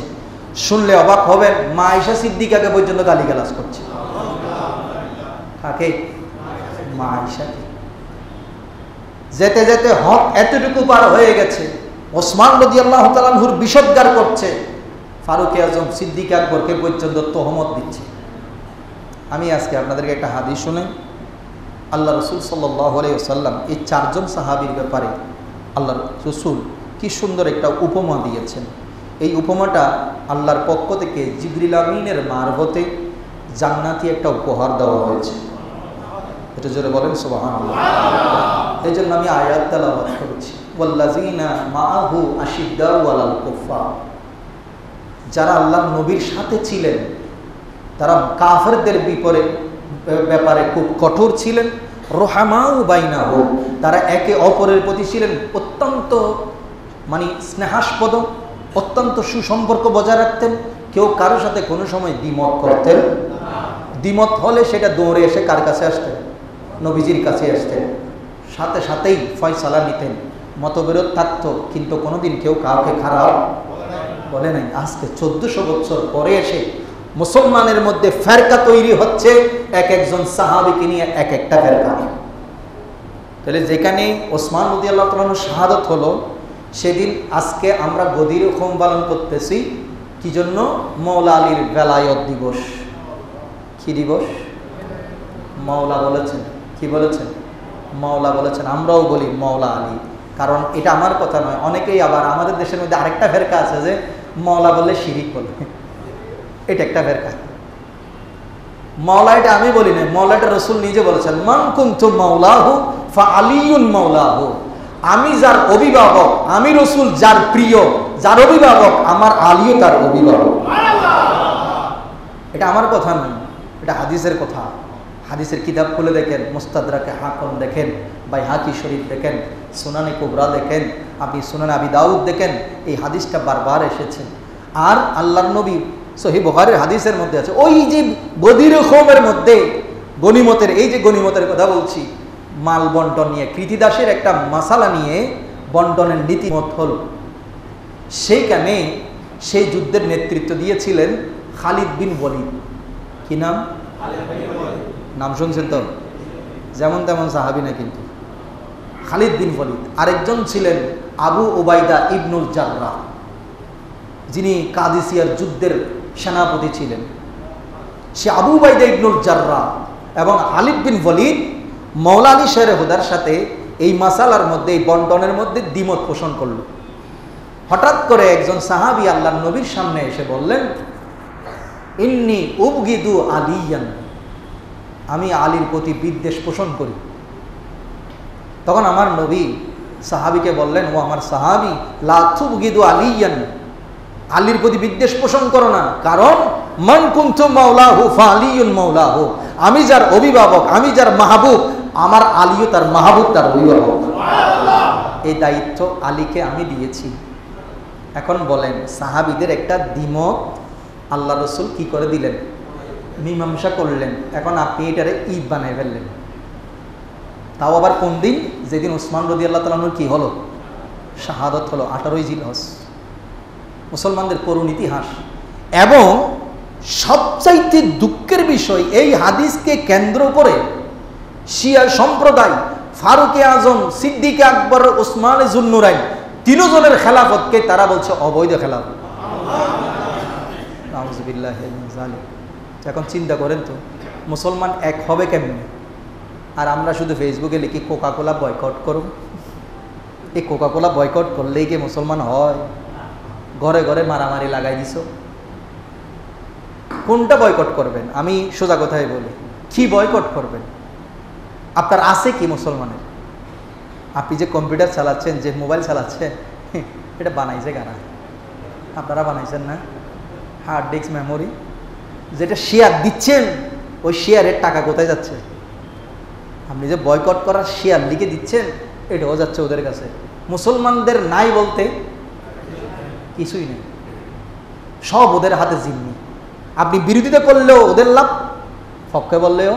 শুনলে অবাক হবেন, মা আয়েশা সিদ্দিকাকে পর্যন্ত গালিগালাজ করছে। কাকে? মা আয়েশাকে। যেতে যেতে হক এতটুকু পার হয়ে গেছে, ওসমান রাদিয়াল্লাহু তাআলা আনহুর বিষোদ্গার করছে, ফারুক আজম, সিদ্দিক আকবরকে পর্যন্ত তহমত দিচ্ছে। আমি আজকে আপনাদেরকে একটা হাদিস শুনাই। আল্লাহ রসুল সাল্লাল্লাহু আলাইহি ওয়াসাল্লাম এই 4 জন সাহাবীর ব্যাপারে আল্লাহ রসুল কি সুন্দর একটা উপমা দিয়েছেন। এই উপমাটা আল্লাহর পক্ষ থেকে জিবরিল আমিনের মারফতে জান্নাতি একটা উপহার দেওয়া হয়েছে। এটা জোরে বলেন সুবহানাল্লাহ। এই জন্য আমি আয়াত তেলাওয়াত করেছি, ওয়াল্লাযিনা মাআহু আশিদ্দাউ আলাল কুফফার। যারা আল্লাহর নবীর সাথে ছিলেন, তারা কাফেরদের ব্যাপারে খুব কঠোর ছিলেন। রোহামাউ বাইনাহু, তারা একে অপরের প্রতি ছিলেন অত্যন্ত স্নেহাস্পদ, অত্যন্ত সুসম্পর্ক বজায় রাখতেন। কেউ কারোর সাথে কোনো সময় দ্বিমত করতেন। দ্বিমত হলে সেটা দৌড়ে এসে কার কাছে আসতেন? নবীজির কাছে আসতেন। সাথে সাথেই ফয়সালা নিতেন। মতবিরোধ থাকতো, কিন্তু কোনোদিন কেউ কাউকে খারাপ বলে নাই। আজকে 1400 বছর পরে এসে মুসলমানের মধ্যে ফেরকা তৈরি হচ্ছে, এক একজন সাহাবীকে নিয়ে এক একটা ফেরকা। তাহলে যেখানে ওসমান রাদিয়াল্লাহু তাআলা শাহাদাত হলো, সেদিন আজকে আমরা গদির হোম পালন করতেছি। কি জন্য? মাওলা আলীর বেলায়ত দিবস। কি দিবস? মাওলা বলেছেন। কি বলেছেন? মাওলা বলেছেন। আমরাও বলি মাওলা আলী, কারণ এটা আমার কথা নয়। অনেকেই আবার আমাদের দেশের মধ্যে আরেকটা ফেরকা আছে যে মাওলা বললে শিরিক বলে, এটা একটা ফেরকা। মাওলা এটা আমি বলি না, মাওলাটা রাসূল নিজে বলেছেন, মান কুনতু মাওলাহু ফা আলিয়ুন মাওলাহু। আমি যার অভিভাবক, আমি রাসূল যার প্রিয়, যার অভিভাবক, আমার আলীও তার অভিভাবক। এটা আমার কথা নয়, এটা হাদিসের কথা। হাদিসের কিতাব খুলে দেখেন, মুস্তাদরাকে হাকিম দেখেন, বাইহাকি শরীফ দেখেন, সুনানে কুবরা দেখেন, আপনি সুনানে আবি দাউদ দেখেন, এই হাদিসটা বারবার এসেছে। আর আল্লাহর নবী সহিহ বুখারীর হাদিসের মধ্যে আছে, ওই যে বদির খোমের মধ্যে গনিমতের, এই যে গনিমতের কথা বলছি, মাল বন্টন নিয়ে কৃতিদাসের একটা মাসালা নিয়ে বন্টনের নীতিমত হল। সেইখানে সেই যুদ্ধের নেতৃত্ব দিয়েছিলেন খালিদ বিন ওয়ালিদ। কি নাম? নাম শুনছেন তো? যেমন তেমন সাহাবী না কিন্তু, খালিদ বিন ওয়ালিদ। আরেকজন ছিলেন আবু উবাইদা ইবনুল জাররাহ, যিনি কাদিসিয়ার যুদ্ধের সেনাপতি ছিলেন। সে আবু উবাইদা ইবনুল জাররাহ এবং খালিদ বিন ওয়ালিদ মওলা আলী শেরে হুদার সাথে এই মাসালার মধ্যে, এই বন্টনের মধ্যে দ্বিমত পোষণ করল। হঠাৎ করে একজন সাহাবী আল্লাহর নবীর সামনে এসে বললেন, ইন্নী উবগিদু আলিয়ান, আমি আলীর প্রতি বিদ্বেষ পোষণ করি। তখন আমার নবী সাহাবীকে বললেন, ও আমার সাহাবী, লা তুবগিদু আলিয়ান, আলীর প্রতি বিদ্বেষ পোষণ করো না, কারণ মান কুনতু মাওলাহু ফালিয়ুন মাওলাহু, আমি যার অভিভাবক, আমি যার মাহবুব, আমার আলীও তার মাহবুব, তার অভিভাবক। এই দায়িত্ব আলীকে আমি দিয়েছি। এখন বলেন, সাহাবীদের একটা দ্বিমত আল্লাহ রসুল কি করে দিলেন? মীমাংসা করলেন। এখন আপনি এটারে ঈদ বানায় ফেললেন। তাও আবার কোন দিন? যেদিন উসমান রাদিয়াল্লাহু তাআলা আনহুর কি হলো? শাহাদত হলো, 18ই জিলহজ। মুসলমানদের করুণ ইতিহাস। এবং সবচাইতে দুঃখের বিষয়, এই হাদিসকে কেন্দ্র করে শিয়া সম্প্রদায় ফারুকে আজম, সিদ্দিকে আকবর, উসমানে জুন্নুরাইন, তিনজনের খেলাফতকে তারা বলছে অবৈধ খেলাফত। নাউযুবিল্লাহি মিন যালিক। এখন চিন্তা করেন তো, মুসলমান এক হবে কেমনে? আর আমরা শুধু ফেসবুকে লিখি কোকাকোলা বয়কট করুন। এই কোকাকোলা বয়কট করলেই কি মুসলমান হয়? ঘরে ঘরে মারামারি লাগাই দিছ। কোনটা বয়কট করবেন? আমি সোজা কথাই বলি, কি বয়কট করবেন? আপনার আছে কি মুসলমানের? আপনি যে কম্পিউটার চালাচ্ছেন, যে মোবাইল চালাচ্ছেন, এটা বানাইছে কারা? আপনারা বানাইছেন না? হার্ড ডিস্ক, মেমোরি, যেটা শেয়ার দিচ্ছেন, ওই শেয়ারের টাকা কোথায় যাচ্ছে? আপনি যে বয়কট করার শেয়ার লিখে দিচ্ছেন, এটাও যাচ্ছে ওদের কাছে। মুসলমানদের নাই বলতে কিছুই নেই, সব ওদের হাতে জিম্মি। আপনি বিরোধিতা করলেও ওদের লাভ, পক্ষে বললেও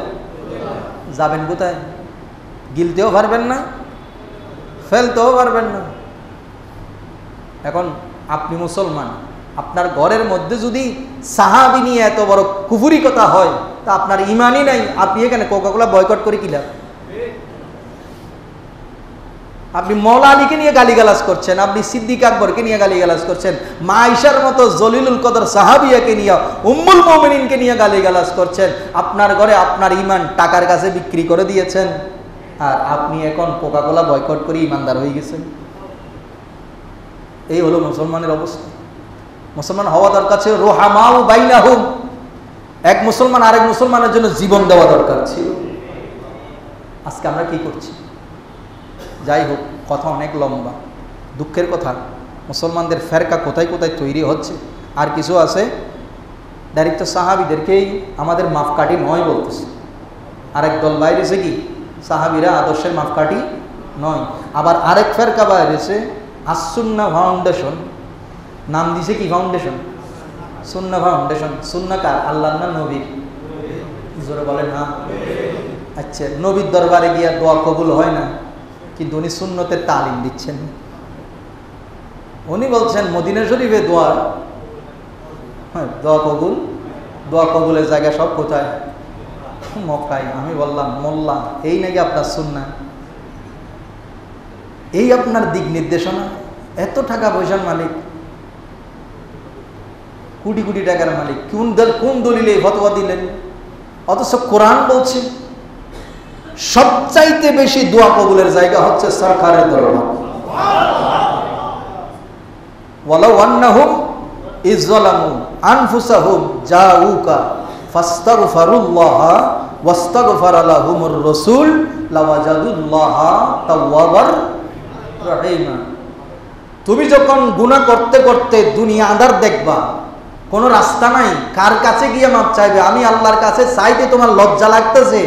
যাবেন কোথায়? গিলতেও পারবেন না, ফেলতেও পারবেন না। এখন আপনি মুসলমান, আপনার ঘরের মধ্যে যদি সাহাবী নিয়ে এত বড় কুফুরি কথা হয়, তা আপনার ইমানই নাই, আপনি এখানে কোকাকোলা বয়কট করে কি লাভ? আপনি মওলা আলীকে নিয়ে গালিগালাজ করছেন, আপনি সিদ্দিক আকবরকে নিয়ে গালিগালাজ করছেন, মা আয়েশার মতো জলিলুল কদর সাহাবিয়াকে নিয়ে, উম্মুল মুমিনিনকে নিয়ে গালিগালাজ করছেন। আপনার ঘরে আপনার ইমান টাকার কাছে বিক্রি করে দিয়েছেন, আর আপনি এখন কোকাকোলা বয়কট করে ইমানদার হয়ে গেছেন। এই হলো মুসলমানের অবস্থা। মুসলমান হওয়া দরকার ছিল রুহামাউ বাইনাহুম, এক মুসলমান আরেক মুসলমানের জন্য জীবন দেওয়া দরকার ছিল। আজকে আমরা কি করছি? যাই হোক, কথা অনেক লম্বা, দুঃখের কথা। মুসলমানদের ফেরকা কোথায় কোথায় তৈরি হচ্ছে। আর কিছু আছে ডাইরেক্ট সাহাবীদেরকেই আমাদের মাপকাঠি নয় বলতেছে। আরেক দল বাইরেছে কি সাহাবীরা আদর্শের মাপকাঠি নয়। আবার আরেক ফেরকা বাইরেছে আসুন্না ফাউন্ডেশন, নাম দিছে কি ফাউন্ডেশন? সুন্নাহ ফাউন্ডেশন। সুন্নাহ কার? আল্লাহর না নবীর? জোরে বলেন না। আচ্ছা, নবীর দরবারে গিয়া দোয়া কবুল হয় না, কিন্তু উনি সুন্নতের তালিম দিচ্ছেন। উনি বলছেন মদিনা শরীফে দোয়া, হ্যাঁ দোয়া কবুল, দোয়া কবুলের জায়গা সব কোথায়? মক্কায়। আমি বললাম মোল্লা, এই নাকি আপনার সুন্নাহ? এই আপনার দিক নির্দেশনা? এত টাকা পয়সার মালিক, কোটি কোটি টাকার মালিক, কোন দলিলে ফতোয়া দিলেন? অথচ কোরআন বলছে সবচাইতে বেশি দোয়া কবুলের জায়গা হচ্ছে সরকারের দরবার। ওয়ালাউ আন্নাহুম ইয যালামু আনফুসাহুম জাউকা ফাস্তাগফিরুল্লাহ ওয়াস্তাগফারা লাহুমুর রাসূল লাওয়াজাদুল্লাহা তাওয়াবার রহিমা। তুমি যখন গুনাহ করতে করতে দুনিয়া আঁধার দেখবা, কোনো রাস্তা নাই, কার কাছে গিয়ে মাপ চাইবে? আমি আল্লাহর কাছে চাইতে তোমার লজ্জা লাগতেছে,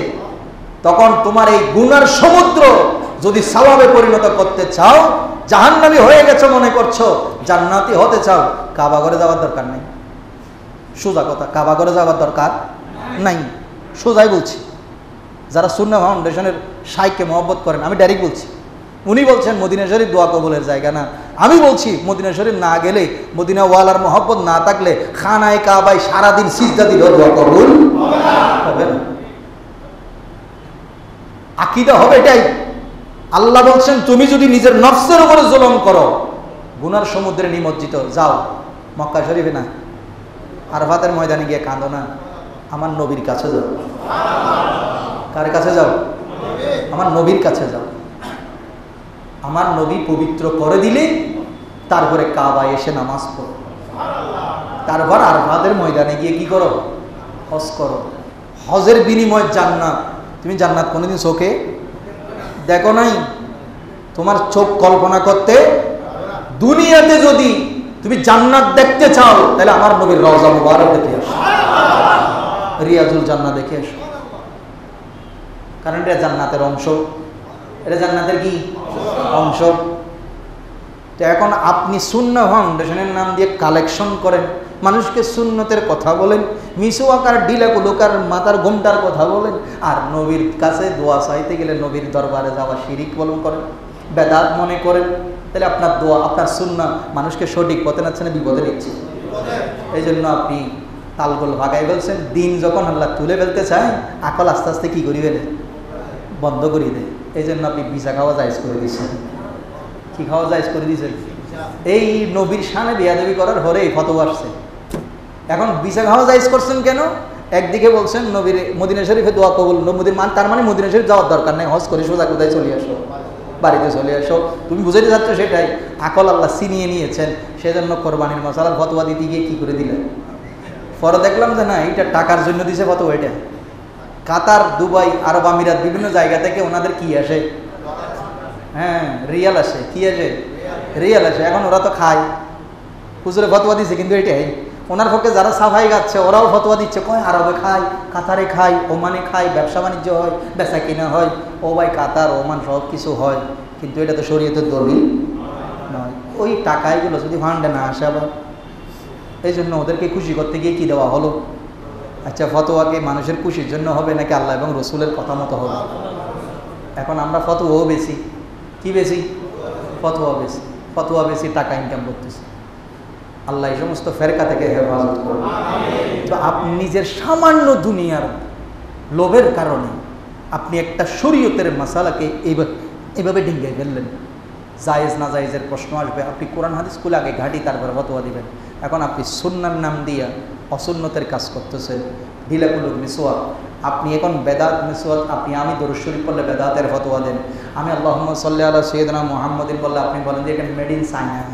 তখন তোমার এই গুনার সমুদ্র যদি সওয়াবে পরিণত করতে চাও, জাহান্নামী হয়ে গেছো মনে করছো, জান্নাতি হতে চাও, কাবা ঘরে যাওয়ার দরকার নেই। সোজা কথা, কাবা ঘরে যাওয়ার দরকার নাই, সোজাই বলছি। যারা সুন্নাহ ফাউন্ডেশনের শাইখকে মহব্বত করেন, আমি ডাইরেক্ট বলছি, উনি বলছেন মদিনা শরীফ দোয়া কবুলের জায়গা না। আমি বলছি মদিনা শরীফ না গেলে, মদিনা ওয়ালার মহব্বত না থাকলে, খানায় কাবায় সারাদিন সিজদা দিলেও দোয়া কবুল হবে না। আকীদা হবে এটাই। আল্লাহ বলছেন তুমি যদি নিজের নফসের উপরে জুলুম করো, গুনার সমুদ্রে নিমজ্জিত, যাও মক্কা শরীফে না, আরাফাতের ময়দানে গিয়ে কাঁদো না, আমার নবীর কাছে যাও। কার কাছে যাও? আমার নবীর কাছে যাও। আমার নবী পবিত্র করে দিলে তারপরে কাবায় এসে নামাজ পড়ো, তারপর আরাফাতের ময়দানে গিয়ে কি করো? হজ করো। হজের বিনিময় জান্নাত। তুমি জান্নাত কোনোদিন চোখে দেখো নাই, তোমার চোখ কল্পনা করতে। দুনিয়াতে যদি তুমি জান্নাত দেখতে চাও, তাহলে আমার নবীর রওজা মুবারক দেখে আসো, রিয়াজুল জান্নাত দেখে আসো, কারণ এটা জান্নাতের অংশ। এটা জান্নাতের কি অংশ? তো এখন আপনি সুন্নাহ ফাউন্ডেশনের নাম দিয়ে কালেকশন করেন, মানুষকে সুন্নতের কথা বলেন, মিসওয়াকার ডিলাকুলুকার মাথার ঘোমটার কথা বলেন, আর নবীর কাছে দোয়া চাইতে গেলে নবীর দরবারে যাওয়া শিরিক বলন করেন, বেদাত মনে করেন। তাহলে আপনার দোয়া, আপনার সুন্নাহ মানুষকে সঠিক পথে নাচ্ছে না বিপদে নিচ্ছে? এই জন্য আপনি তালগোল ভাগাই বলছেন। দিন যখন আল্লাহ তুলে ফেলতে চায়, আকল আস্তে আস্তে কি করিবে না, বন্ধ করিয়ে দেয়। এই জন্য আপনি ভিসা খাওয়া জায়েজ করে দিয়েছেন। কি খাওয়া জায়েজ করে দিয়েছেন? এই নবীর শানে বেয়াদবি করার পরে এই ফতোয়া আসছে। এখন ভিসা খাওয়া জায়েজ করছেন কেন? একদিকে বলছেন নবীর মদিনা শরীফে দোয়া কবুল, তার মানে মদিনা শরীফ যাওয়ার দরকার নেই, হজ করে সোজা কোথায় চলে আসো, বাড়িতে চলে আসো। তুমি বুঝাতে যাচ্ছ সেটাই, আকল আল্লাহ ছিনিয়ে নিয়েছেন। সেজন্য কোরবানির মশালার ফতোয়া দিতে গিয়ে কি করে দিলেন? পরে দেখলাম যে না, এটা টাকার জন্য দিছে ফতোয়া। এটা কাতার, দুবাই, আরব আমিরাত, বিভিন্ন জায়গা থেকে ওনাদের কি আসে? হ্যাঁ, রিয়াল আসে। কি আসে? রিয়াল আসে। এখন ওরা তো খায়, হুজুরে ফতোয়া দিছে, কিন্তু এটাই ওনার পক্ষে যারা সাফাই গাচ্ছে ওরাও ফতোয়া দিচ্ছে, কয় আরবে খায়, কাতারে খায়, ওমানে খায়, ব্যবসা বাণিজ্য হয়, বেচা কিনা হয়। ও ভাই, কাতার ওমান সব কিছু হয়, কিন্তু এটা তো শরীয়তের দলিল নয়। ওই টাকাগুলো যদি ফান্ডে না আসে আবার, এই জন্য ওদেরকে খুশি করতে গিয়ে কি দেওয়া হলো? আচ্ছা, ফতোয়াকে মানুষের খুশির জন্য হবে নাকি আল্লাহ এবং রসুলের কথা মতো হবে? এখন আমরা ফতোয়াও বেশি, কি বেশি? ফতোয়া বেশি, ফতোয়া বেশি, টাকা ইনকাম করতেছি। আল্লাহ এই সমস্ত ফেরকা থেকে হেফাজত করবে। তো আপনি নিজের সামান্য দুনিয়ার লোভের কারণে আপনি একটা শরীয়তের মাসালাকে এইভাবে ডিঙ্গাই ফেললেন। জায়েজ না জায়েজের প্রশ্ন আসবে, আপনি কোরআন হাদিস স্কুলে আগে ঘাঁটি, তারপর ফতোয়া দিবেন। এখন আপনি সুন্নার নাম দিয়া অসুন্নতের কাজ করতেছেন, ঢিলাকুলুক মিসওয়াক। আপনি এখন বেদাত মিসওয়াক, আমি দরুদ শরীফ পড়লে বেদাতের ফতোয়া দেন। আমি আল্লাহুম্মা সাল্লি আলা সাইয়্যিদিনা মুহাম্মাদিন বললে আপনি বলেন যে এটা মেড ইন চায়না।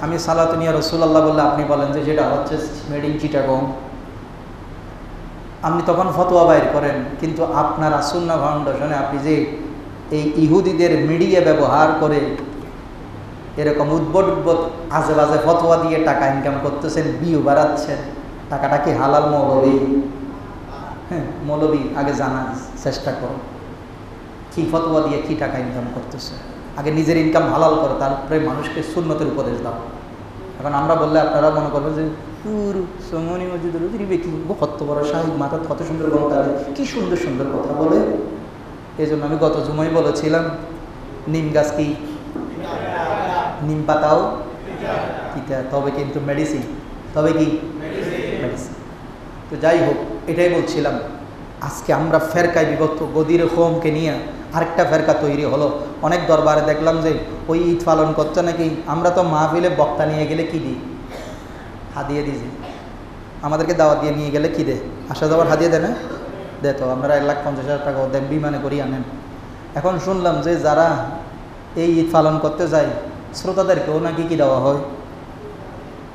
আমি সালাতুন ইয়া রাসূলুল্লাহ বললে আপনি বলেন যে যেটা হচ্ছে মেড ইন চিটাগং। আপনি তখন ফতোয়া বাইর করেন, কিন্তু আপনার সুন্নাহ ফাউন্ডেশনে আপনি যে এই ইহুদিদের মিডিয়া ব্যবহার করে এরকম উদ্ভট আজে বাজে ফতোয়া দিয়ে টাকা ইনকাম করতেছেন, ভিউ বাড়াচ্ছেন, টাকাটা কি হালাল মৌলবি? হ্যাঁ, মৌলবি আগে জানার চেষ্টা করো, কি ফতোয়া দিয়ে কি টাকা ইনকাম করতেছে। আগে নিজের ইনকাম হালাল করো, তারপরে মানুষকে সুন্নতের উপদেশ দাও। এখন আমরা বললে আপনারা মনে করবেন যে সমনি মসজিদের কি কত বড় সাহিব, মাথা কত সুন্দর কথা, কি সুন্দর সুন্দর কথা বলে। এই জন্য আমি গত জুমায় বলেছিলাম, নিম গাছ কি, নিম পাতাও কিতা, তবে কিন্তু মেডিসিন, তবে কি মেডিসিন। তো যাই হোক, এটাই বলছিলাম, আজকে আমরা ফেরকায় বিভক্ত। গদির হোমকে নিয়ে আরেকটা ফেরকা তৈরি হলো। অনেক দরবারে দেখলাম যে ওই ঈদ পালন করছে নাকি, আমরা তো মাহফিলে বক্তা নিয়ে গেলে কি দিই? হাদিয়ে দিয়েছি। আমাদেরকে দাওয়াত দিয়ে নিয়ে গেলে কি দে? আসা যাওয়ার হাদিয়ে দেয় না? দে তো, আমরা 1,50,000 টাকা দেন, বিমানে করি আনেন। এখন শুনলাম যে যারা এই ঈদ পালন করতে যায় শ্রোতাদেরকেও নাকি কি দেওয়া হয়?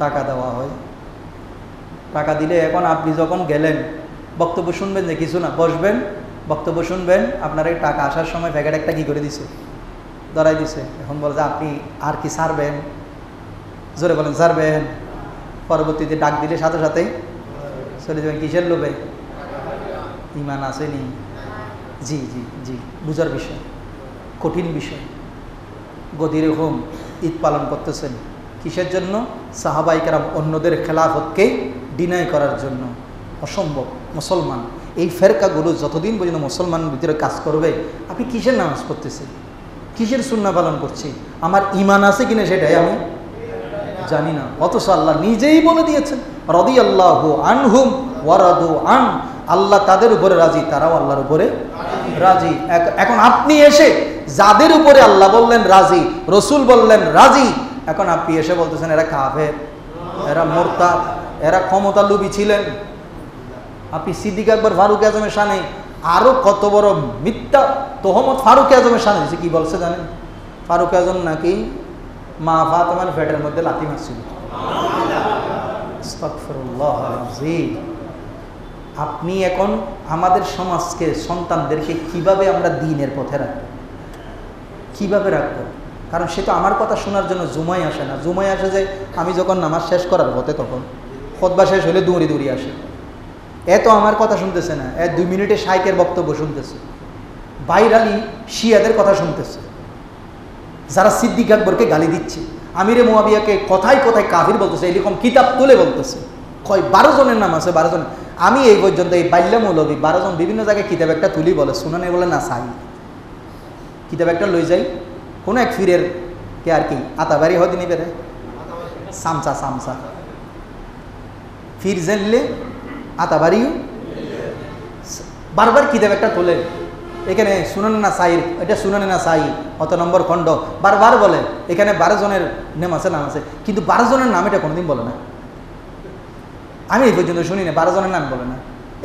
টাকা দেওয়া হয়। টাকা দিলে এখন আপনি যখন গেলেন বক্তব্য শুনবেন যে কিছু না, বসবেন, বক্তব্য শুনবেন, আপনার এই টাকা আসার সময় প্যাকেট একটা কী করে দিছে, ধরাই দিছে। এখন বলে যে আপনি আর কি ছাড়বেন? জোরে বলেন ছাড়বেন। পরবর্তীতে ডাক দিলে সাথে সাথেই চলে যাবেন। কিসের লোভে? ইমান আসেনি। জি জি জি, বুঝার বিষয়, কঠিন বিষয়। গদির হোম ঈদ পালন করতেছেন কিসের জন্য? সাহাবায়ে কেরাম অন্যদের খেলাফতকে ডিনাই করার জন্য। অসম্ভব। মুসলমান এই ফেরকাগুলো যতদিন পর্যন্ত মুসলমানের ভিতরে কাজ করবে, আপনি কিসের নামাজ পড়তেছেন, কিসের সুন্নাহ পালন করছি, আমার ঈমান আছে কিনা সেটাই আমি জানি না। অথচ আল্লাহ নিজেই বলে দিয়েছেন, রাদিয়াল্লাহু আনহুম ওয়া রাদু আন, আল্লাহ তাদের উপরে রাজি, তারাও আল্লাহর উপরে রাজি। এখন আপনি এসে যাদের উপরে আল্লাহ বললেন রাজি, রসুল বললেন রাজি, এখন আপনি এসে বলতেছেন এরা কাফের, এরা মুরতাদ, এরা ক্ষমতা লুবী ছিলেন। আপনি সিদ্দিক আকবর ফারুক আজমের শানে আরো কত বড় মিথ্যা তোহমত ফারুক আজমের শানে দিয়েছে। কি বলছে জানেন? ফারুক আজম নাকি মা ফাতেমার পেটের মধ্যে লাথি মারছিল। আস্তাগফিরুল্লাহ আল-আযীম। আপনি এখন আমাদের সমাজকে, সন্তানদেরকে কিভাবে আমরা দ্বীনের পথে রাখবো, কিভাবে রাখবো? কারণ সে তো আমার কথা শোনার জন্য জুমায় আসে না। জুমায় আসে যে আমি যখন নামাজ শেষ করার পথে, তখন খুতবা শেষ হলে দৌড়ি দৌড়ি আসে। এত আমার কথা শুনতেছে না, 2 মিনিটে শাইখের বক্তব্য শুনতেছে, বাইরালি শিয়াদের কথা শুনতেছে, যারা সিদ্দিক আকবরকে গালি দিচ্ছে, আমিরে মুয়াবিয়াকে কথায় কথায় কাফির বলতেছে, এরকম কিতাব তুলে বলতেছে। 12 জনের নাম আছে, 12 জন। আমি এই পর্যন্ত এই বাইল্লা মৌলবী 12 জন বিভিন্ন জায়গায় কিতাব একটা তুলি বলে, শুনানে বলে না সাই, কিতাব একটা লই যাই কোনো এক ফিরের কে আর কি আতাবাড়ি হদি নিবে রে সামসা সামসা ফির জানলে আতাবাড়িও বারবার কিতাব একটা তোলে, এখানে শুনানে না সাই, এটা শুনানে না সাই, অত নম্বর খণ্ড বারবার বলে, এখানে 12 জনের নাম আছে, কিন্তু 12 জনের নাম এটা কোনোদিন বলে না। আমি এই পর্যন্ত শুনি না 12 জনের নাম বলে না।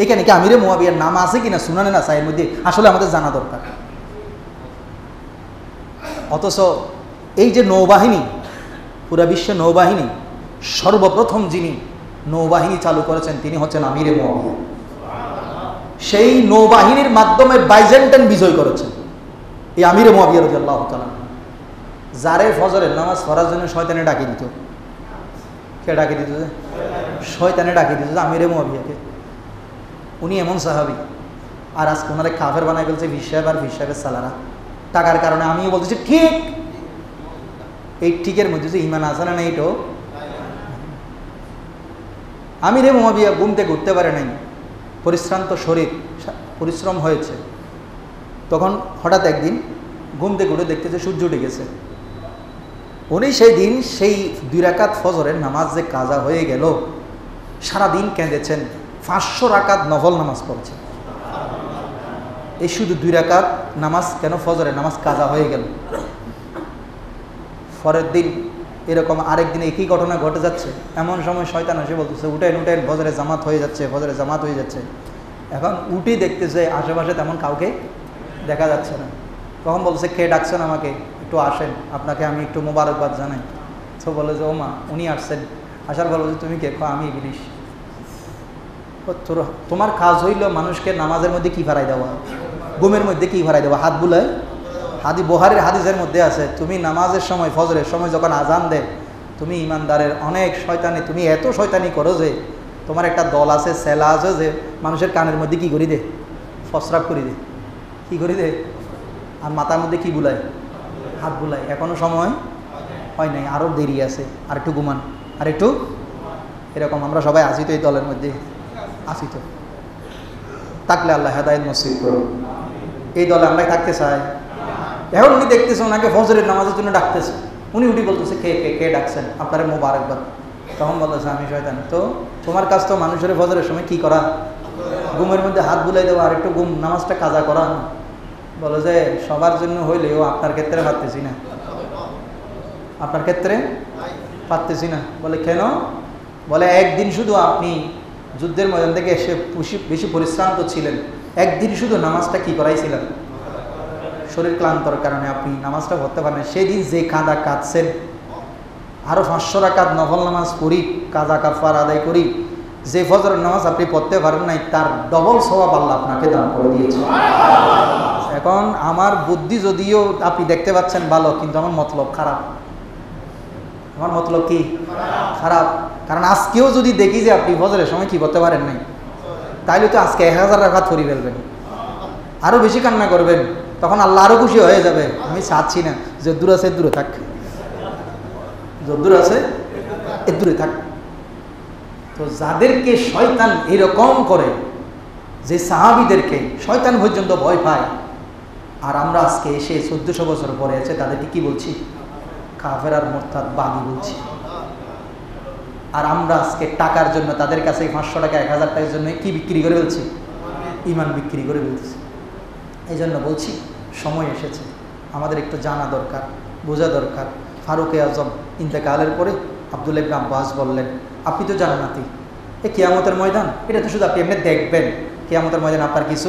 এখানে কি আমিরে মুয়াবিয়ার নাম আছে কিনা শুনানে না সাইয়ের মধ্যে আসলে আমাদের জানা দরকার। অথচ এই যে নৌবাহিনী, পুরা বিশ্ব নৌবাহিনী, সর্বপ্রথম যিনি নৌবাহিনী চালু করেছেন তিনি হচ্ছেন আমিরে মুয়াবিয়া। সেই নৌবাহিনীর মাধ্যমে বাইজেন্টাইন বিজয় করেছেন এই আমিরে মুয়াবিয়া রাদিয়াল্লাহু তাআলা। যারে ফজরের নামাজ পড়ার জন্য শয়তানে ডাকি দিত, কে ডাকি দিত? শয়তানে ডাকি দিত আমিরে মুয়াবিয়াকে। উনি এমন সাহাবী, আর আজকে ওনারে কাফের বানাই ফেলছে ফির সাহেব আর ফির সাহেবের সালারা টাকার কারণে। আমিও বলতেছি ঠিক, এই ঠিকের মধ্যে যে ঈমান আছে না, এইটাও আমিরে মুয়াবিয়া ঘুম থেকে উঠতে পারে নাই, পরিশ্রান্ত শরীর, পরিশ্রম হয়েছে। তখন হঠাৎ একদিন ঘুম থেকে উঠে দেখতেছে সূর্য উঠে গেছে। উনি সেই দিন সেই 2 রাকাত ফজরের নামাজ যে কাজা হয়ে গেল, সারাদিন কেঁদেছেন। 500 রাকাত নফল নামাজ পড়ছেন। এই শুধু 2 রাকাত নামাজ কেন ফজরের নামাজ কাজা হয়ে গেল। পরের দিন এরকম আরেক দিন একই ঘটনা ঘটে যাচ্ছে। এমন সময় শয়তান এসে বলতেছে উঠেন উঠেন, ফজরে জামাত হয়ে যাচ্ছে, ফজরে জামাত হয়ে যাচ্ছে। এখন উঠি দেখতেছে আশেপাশে তেমন কাউকে দেখা যাচ্ছে না। তখন বলছে কে ডাকছেন আমাকে, একটু আসেন, আপনাকে আমি একটু মোবারকবাদ জানাই। তো বলে যে ও মা উনি আসছেন। আসার পর বলছে তুমি কে? আমি ইবলিশ। তোমার কাজ হইল মানুষকে নামাজের মধ্যে কি ফারাই দেওয়া, ঘুমের মধ্যে কি ফারাই দেওয়া, হাত বুলায়। বুখারীর হাদিসের মধ্যে আছে, তুমি নামাজের সময় ফজরের সময় যখন আজান দেয়, তুমি ইমানদারের অনেক শয়তানি, তুমি এত শয়তানি করো যে তোমার একটা দল আছে, সেলা আছে যে মানুষের কানের মধ্যে কি করি দে, ফসরাপ করি দে, কি করি দে, আর মাথার মধ্যে কি বুলায়, হাত বুলায়। এখনো সময় হয় নাই, আরও দেরি আছে, আর একটু ঘুমান, আর একটু এরকম। আমরা সবাই আসি তো এই দলের মধ্যে, আসি তো। থাকলে আল্লাহ হেদায়েত নসিব করুন। এই দলে আমরা থাকতে চাই। এখন উনি দেখতেছে ওনাকে ফজরের নামাজের জন্য ডাকতেছে। উনি উঠি বলতেছে কে কে কে ডাকছেন, আপনারা মোবারকবাদ। তখন বলতেছে আমি শয়তান। তো তোমার কাজ তো মানুষের ফজরের সময় কি করা, ঘুমের মধ্যে হাত বুলাই দেওয়া, আর একটু ঘুম নামাজটা কাজা করা। বলে যে সবার জন্য হইলেও আপনার ক্ষেত্রে পারতেছি না, আপনার ক্ষেত্রে পারতেছি না। বলে কেন? বলে একদিন শুধু আপনি যুদ্ধের ময়দান থেকে এসে বেশি পরিশ্রান্ত ছিলেন, একদিন শুধু নামাজটা কি করাইছিলেন, শরীর ক্লান্তর কারণে আপনি নামাজটা পড়তে পারেন। সেদিন যে কাঁদা কাঁদছেন, আরও 500 রাকাত নফল নামাজ পড়ি, কাজা কাফার আদায় করি, যে ফজরের নামাজ আপনি পড়তে পারেন নাই, তার ডবল সওয়াব আল্লাহ আপনাকে দান করে দিয়েছে। এখন আমার বুদ্ধি যদিও আপনি দেখতে পাচ্ছেন ভালো, কিন্তু আমার মতলব খারাপ। আমার মতলব কি? খারাপ। কারণ আজকেও যদি দেখি যে আপনি ফজরের সময় কি করতে পারেন নাই, তাইলে তো আজকে 1000 রাকাত পড়ি ফেলবেন। আরো বেশি কান্না করবেন, তখন আল্লাহ আরো খুশি হয়ে যাবে। আমি চাচ্ছি না, যে দূর আছে দূরে থাক, যদ্দূর আছে এ দূরে থাক। তো যাদেরকে শয়তান এরকম করে, যে সাহাবীদেরকে শয়তান পর্যন্ত ভয় পায়, আর আমরা আজকে এসে 1400 বছর পরে আছে তাদেরকে কি বলছি? কাফের আর মুরতাদ বাগী বলছি। আর আমরা আজকে টাকার জন্য তাদের কাছে 500 টাকা 1000 টাকার জন্য কি বিক্রি করে ফেলছি? ইমান বিক্রি করে ফেলছি। এই জন্য বলছি, সময় এসেছে, আমাদের একটু জানা দরকার, বোঝা দরকার। ফারুকে আজম ইন্তেকালের পরে আব্দুল্লাহ ইবনে আব্বাস বললেন, আপনি তো জান্নাতি, এ কিয়ামতের ময়দান, এটা তো শুধু আপনি এমনি দেখবেন, কিয়ামতের ময়দান আপনার কিছু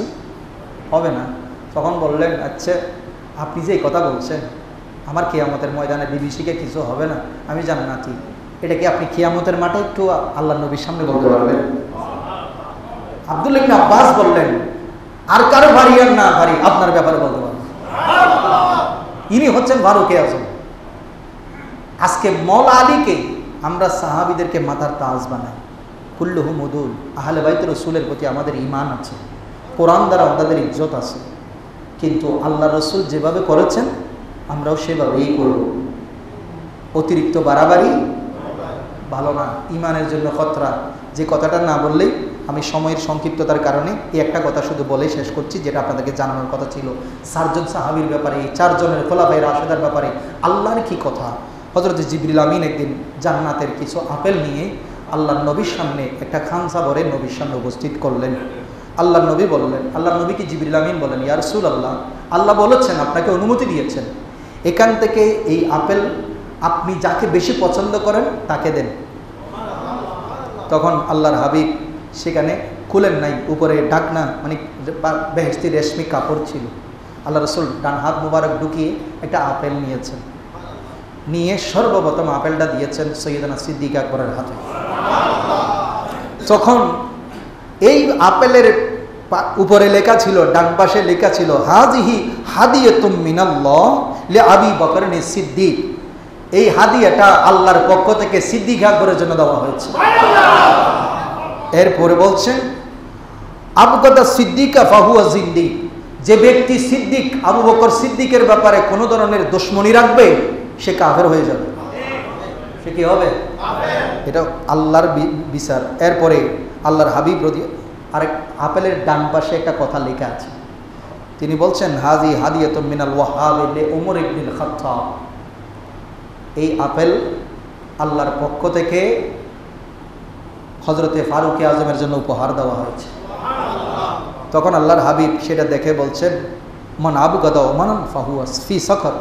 হবে না। তখন বললেন, আচ্ছা আপনি যে এই কথা বলছেন, আমার কিয়ামতের ময়দানে বিভীষিকা কিছু হবে না, আমি জান্নাতি, এটা কি আপনি কিয়ামতের মাঠে একটু আল্লাহ নবীর সামনে বলতে পারবেন? আব্দুল্লাহ ইবনে আব্বাস বললেন, আর কারো ভারী আর না ভারী আপনার ব্যাপারে বলতে পারবেন। ইনি হচ্ছেন ফারুকে আজম। আজকে মওলা আলীকে আমরা সাহাবীদেরকে মাথার তাজ বানাই, কুল্লুহুম উদুল, আহলে বাইত রাসূলের প্রতি আমাদের ঈমান আছে, কোরআন দ্বারা আমাদের ইজ্জত আছে, কিন্তু আল্লাহ রসুল যেভাবে করেছেন আমরাও সেভাবেই করব। অতিরিক্ত বাড়াবাড়ি ভালো না, ঈমানের জন্য খতরা। যে কথাটা না বললেই, আমি সময়ের সংক্ষিপ্ততার কারণে এই একটা কথা শুধু বলে শেষ করছি, যেটা আপনাদেরকে জানানোর কথা ছিল। 4 জন সাহাবীর ব্যাপারে, এই 4 জনের খোলাফায়ে রাশেদার ব্যাপারে আল্লাহর কি কথা। হযরত জিবরিল আমিন একদিন জান্নাতের কিছু আপেল নিয়ে আল্লাহর নবীর সামনে একটা খানসা ভরে নবীর সামনে উপস্থিত করলেন। আল্লাহর নবী বললেন, আল্লাহর নবীকে জিবরিল আমিন বলেন, ইয়া রাসূলুল্লাহ, আল্লাহ বলেছেন, আপনাকে অনুমতি দিয়েছেন, এখান থেকে এই আপেল আপনি যাকে বেশি পছন্দ করেন তাকে দেন। তখন আল্লাহর হাবিব সেখানে খুলেন নাই, উপরে ঢাকনা মানে বেহেশতি রেশমি কাপড় ছিল। আল্লাহ রসুল ডান হাত মুবারক ঢুকিয়ে একটা আপেল নিয়েছেন, নিয়ে সর্বপ্রথম আপেলটা দিয়েছেন সৈয়দনা সিদ্দিক আকবরের হাতে। তখন এই আপেলের উপরে লেখা ছিল, ডান পাশে লেখা ছিল, হাজিহি হাদিয়াতুম মিনাল্লাহ লিআবি বকর সিদ্দিক, এই হাদিয়াটা আল্লাহর পক্ষ থেকে সিদ্দিক আকবরের জন্য দেওয়া হয়েছে। এরপরে বলছেন, আবগাদা সিদ্দিকা ফাহুয়া জিন্দিক, যে ব্যক্তি সিদ্দিক আবু বকর সিদ্দিকের ব্যাপারে কোনো ধরনের দুশমনি রাখবে সে কাফের হয়ে যাবে। সে কি হবে? এটা আল্লাহর বিচার। এরপরে আল্লাহর হাবিব রদি আরেক আপেলের ডান পাশে একটা কথা লেখা আছে, তিনি বলছেন, হাজি হাদিয়াতুম মিনাল ওয়াহাব লি উমর ইবনুল খাত্তাব, এই আপেল আল্লাহর পক্ষ থেকে হযরতে ফারুকে আজমের জন্য উপহার দেওয়া হয়েছে। তখন আল্লাহর হাবিব সেটা দেখে বলছেন, মান আবগাদা ওমান ফাহুয়া ফি সাখর,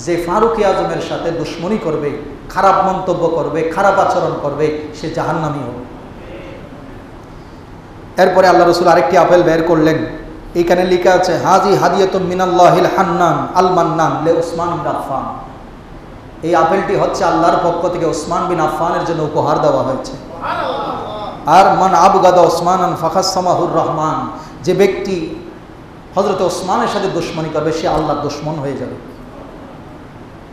যে ফারুকে আজমের সাথে দুশমনি করবে, খারাপ মন্তব্য করবে, খারাপ আচরণ করবে, সে জাহান্নামী হবে। এরপরে আল্লাহ রসুল আরেকটি আপেল বের করলেন, এইখানে লেখা আছে, হাজি হাদিয়াতুম মিনাল্লাহিল হান্নান আল মান্নান লে উসমান বিন আফফান, এই আপেলটি হচ্ছে আল্লাহর পক্ষ থেকে উসমান বিন আফফানের জন্য উপহার দেওয়া হয়েছে। আর মান আবগাদা ওসমানান ফাখাসসামাহুর রহমান, যে ব্যক্তি হযরত ওসমানের সাথে দুশমনি করবে সে আল্লাহর দুশমন হয়ে যাবে।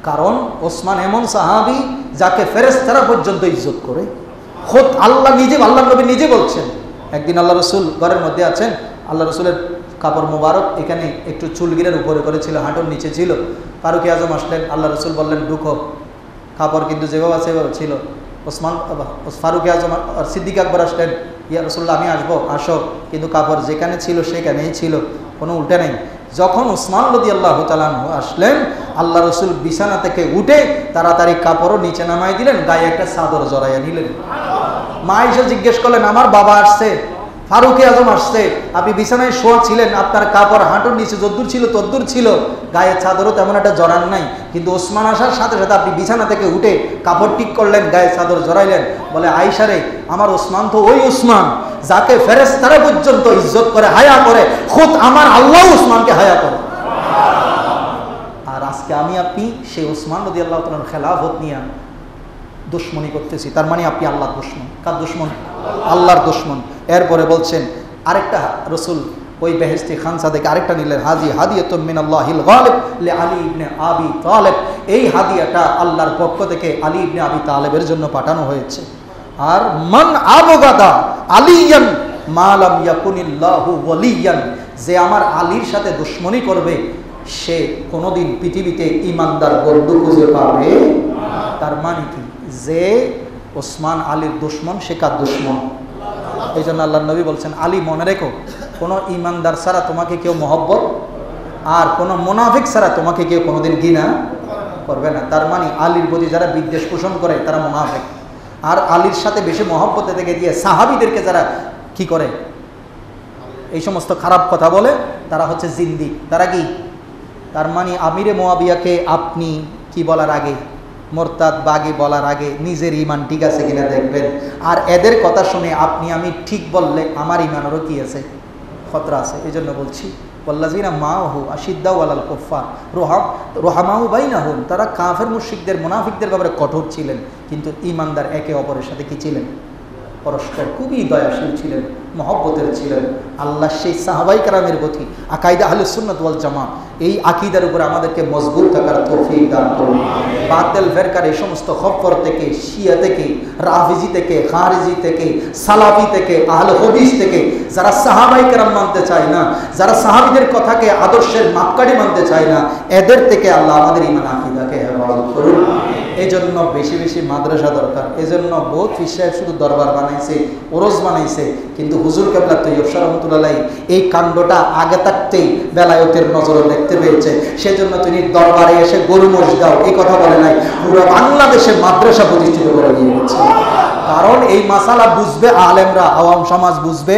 কারণ ওসমান এমন সাহাবী যাকে ফেরেশতারা পর্যন্ত ইজ্জত করে, খোদ আল্লাহ নিজে, আল্লাহ নবী নিজে বলছেন। একদিন আল্লাহ রসুল ঘরের মধ্যে আছেন, আল্লাহ রসুলের কাপড় মোবারক এখানে একটু চুলগিরের উপরে করেছিল, হাঁটুর নিচে ছিল। ফারুকে আজম আসলেন, আল্লাহ রসুল বললেন ঢুকো। কাপড় কিন্তু যেভাবে সেভাবে ছিল। ওসমান ফারুকে আজম আর সিদ্দিক আকবর আসলেন, ইয়া রসুল্লাহ আমি আসবো, আসো, কিন্তু কাপড় যেখানে ছিল সেখানেই ছিল, কোনো উল্টে নেই। যখন ওসমান রাদিয়াল্লাহু তাআলা আনহু আসলেন, আল্লাহ রসুল বিছানা থেকে উঠে তাড়াতাড়ি কাপড়ও নিচে নামাই দিলেন, গায়ে একটা চাদর জড়াইয়া নিলেন। মা এসে জিজ্ঞেস করলেন, আমার বাবা আসছে, ফারুকে আজম আসছে, আপনি বিছানায় শোয়া ছিলেন, আপনার কাপড় হাঁটুর নিচে যদ্দূর ছিল তদ্দূর ছিল, গায়ে চাদরও তেমন একটা জড়ান নাই, কিন্তু ওসমান আসার সাথে সাথে আপনি বিছানা থেকে উঠে কাপড় ঠিক করলেন, গায়ে চাদর জড়াইলেন। বলে, আয়েশা রে, আমার ওসমান তো ওই ওসমান যাকে ফেরেশতারা পর্যন্ত ইজ্জত করে, হায়া করে, খুদ আমার আল্লাহ ওসমানকে হায়া করে। আর আজকে আমি আপনি সেই ওসমান রাদিয়াল্লাহু তাআলার খেলাফত নিয়ে দুশমনি করতেছি, তার মানে আপনি আল্লাহর দুশমন। কার দুশমন? আল্লাহর দুশমন। এরপরে বলছেন, আরেকটা রসুল ওই বেহেশতি খানসা থেকে আরেকটা নিলেন, হাজি হাদিয়াতুম মিনাল্লাহিল গালিব লি আলী ইবনে আবি তালেব, এই হাদিয়াটা আল্লাহর পক্ষ থেকে আলী ইবনে আবি তালেবের জন্য পাঠানো হয়েছে। আর মান আবগাদা আলিয়ান মা লাম ইয়াকুনিল্লাহু ওয়ালিয়ান, যে আমার আলীর সাথে দুশমনি করবে সে কোনোদিন পৃথিবীতে ইমানদার বন্ধু খুঁজে পাবে। তার মানে কি, যে ওসমান আলীর দুশমন সে কার দুশমন? এই জন্য আল্লাহ নবী বলছেন, আলী মনে রেখো, কোনো ইমানদার ছাড়া তোমাকে কেউ মহব্বত আর কোনো মুনাফিক ছাড়া তোমাকে কেউ কোনোদিন ঘৃণা করবে না। তার মানে আলীর প্রতি যারা বিদ্বেষ পোষণ করে তারা মুনাফিক, আর আলীর সাথে বেশি মহব্বতে থেকে দিয়ে সাহাবীদেরকে যারা কি করে, এই সমস্ত খারাপ কথা বলে, তারা হচ্ছে জিন্দি। তারা কি? তার মানে আমিরে মুয়াবিয়াকে আপনি কি বলার আগে, মোরতাদ বাগি বলার আগে নিজের ইমান ঠিক আছে কিনা দেখবেন। আর এদের কথা শুনে আপনি আমি ঠিক বললে আমার ইমানেরও কি আছে, খতরা আছে। এই জন্য বলছি, ওয়াল্লাযিনা মাআহু আশিদ্দাউ আলাল কুফফার রুহামাউ বাইনাহুম, তারা কাফের মুশরিকদের মুনাফিকদের ব্যাপারে কঠোর ছিলেন, কিন্তু ঈমানদার একে অপরের সাথে কি ছিলেন? পরস্পর খুবই দয়াশীল ছিলেন, মহব্বতের ছিলেন। আল্লাহ সেই সাহাবাই কেরামের প্রতি আকাইদা আহলে সুন্নাত ওয়াল জামাত, এই আকীদার উপরে আমাদেরকে মজবুত থাকার তৌফিক দান করুন। বাতিল ফেরকার এই সমস্ত খপ্পর থেকে, শিয়া থেকে, রাফিজি থেকে, খারিজি থেকে, সালাফি থেকে, আহলে হাদিস থেকে যারা সাহাবাই কেরাম মানতে চায় না, যারা সাহাবীদের কথাকে আদর্শের মাপকাঠি মানতে চায় না, এদের থেকে আল্লাহ আমাদের ঈমান আকীদাকে হেফাজত করুন। এই জন্য বেশি বেশি মাদ্রাসা দরকার। এই জন্য বহুত পীর সাহেব শুধু দরবার বানাইছে, ওরস বানাইছে, কিন্তু হুজুর কেবলা তৈয়ব শাহ রহমতুল্লাহ এই কাণ্ডটা আগে থাকতেই বেলায়েতের নজরে দেখতে পেয়েছে। সেজন্য তিনি দরবারে এসে গরু মোষ দাও এই কথা বলে নাই, পুরো বাংলাদেশে মাদ্রাসা প্রতিষ্ঠিত করে দিয়ে গেছে। কারণ এই মাসালা বুঝবে আলেমরা, আওয়াম সমাজ বুঝবে।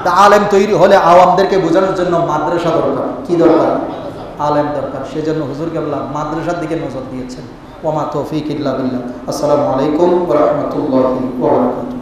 তা আলেম তৈরি হলে আওয়ামদেরকে বোঝানোর জন্য মাদ্রাসা দরকার। কি দরকার? আলেম দরকার। সেজন্য হুজুর কেবলা মাদ্রাসার দিকে নজর দিয়েছেন। ওয়া মা তৌফিক ইল্লা বিল্লাহ। আসসালামু আলাইকুম ওয়া রাহমাতুল্লাহি ওয়া বারাকাতুহু।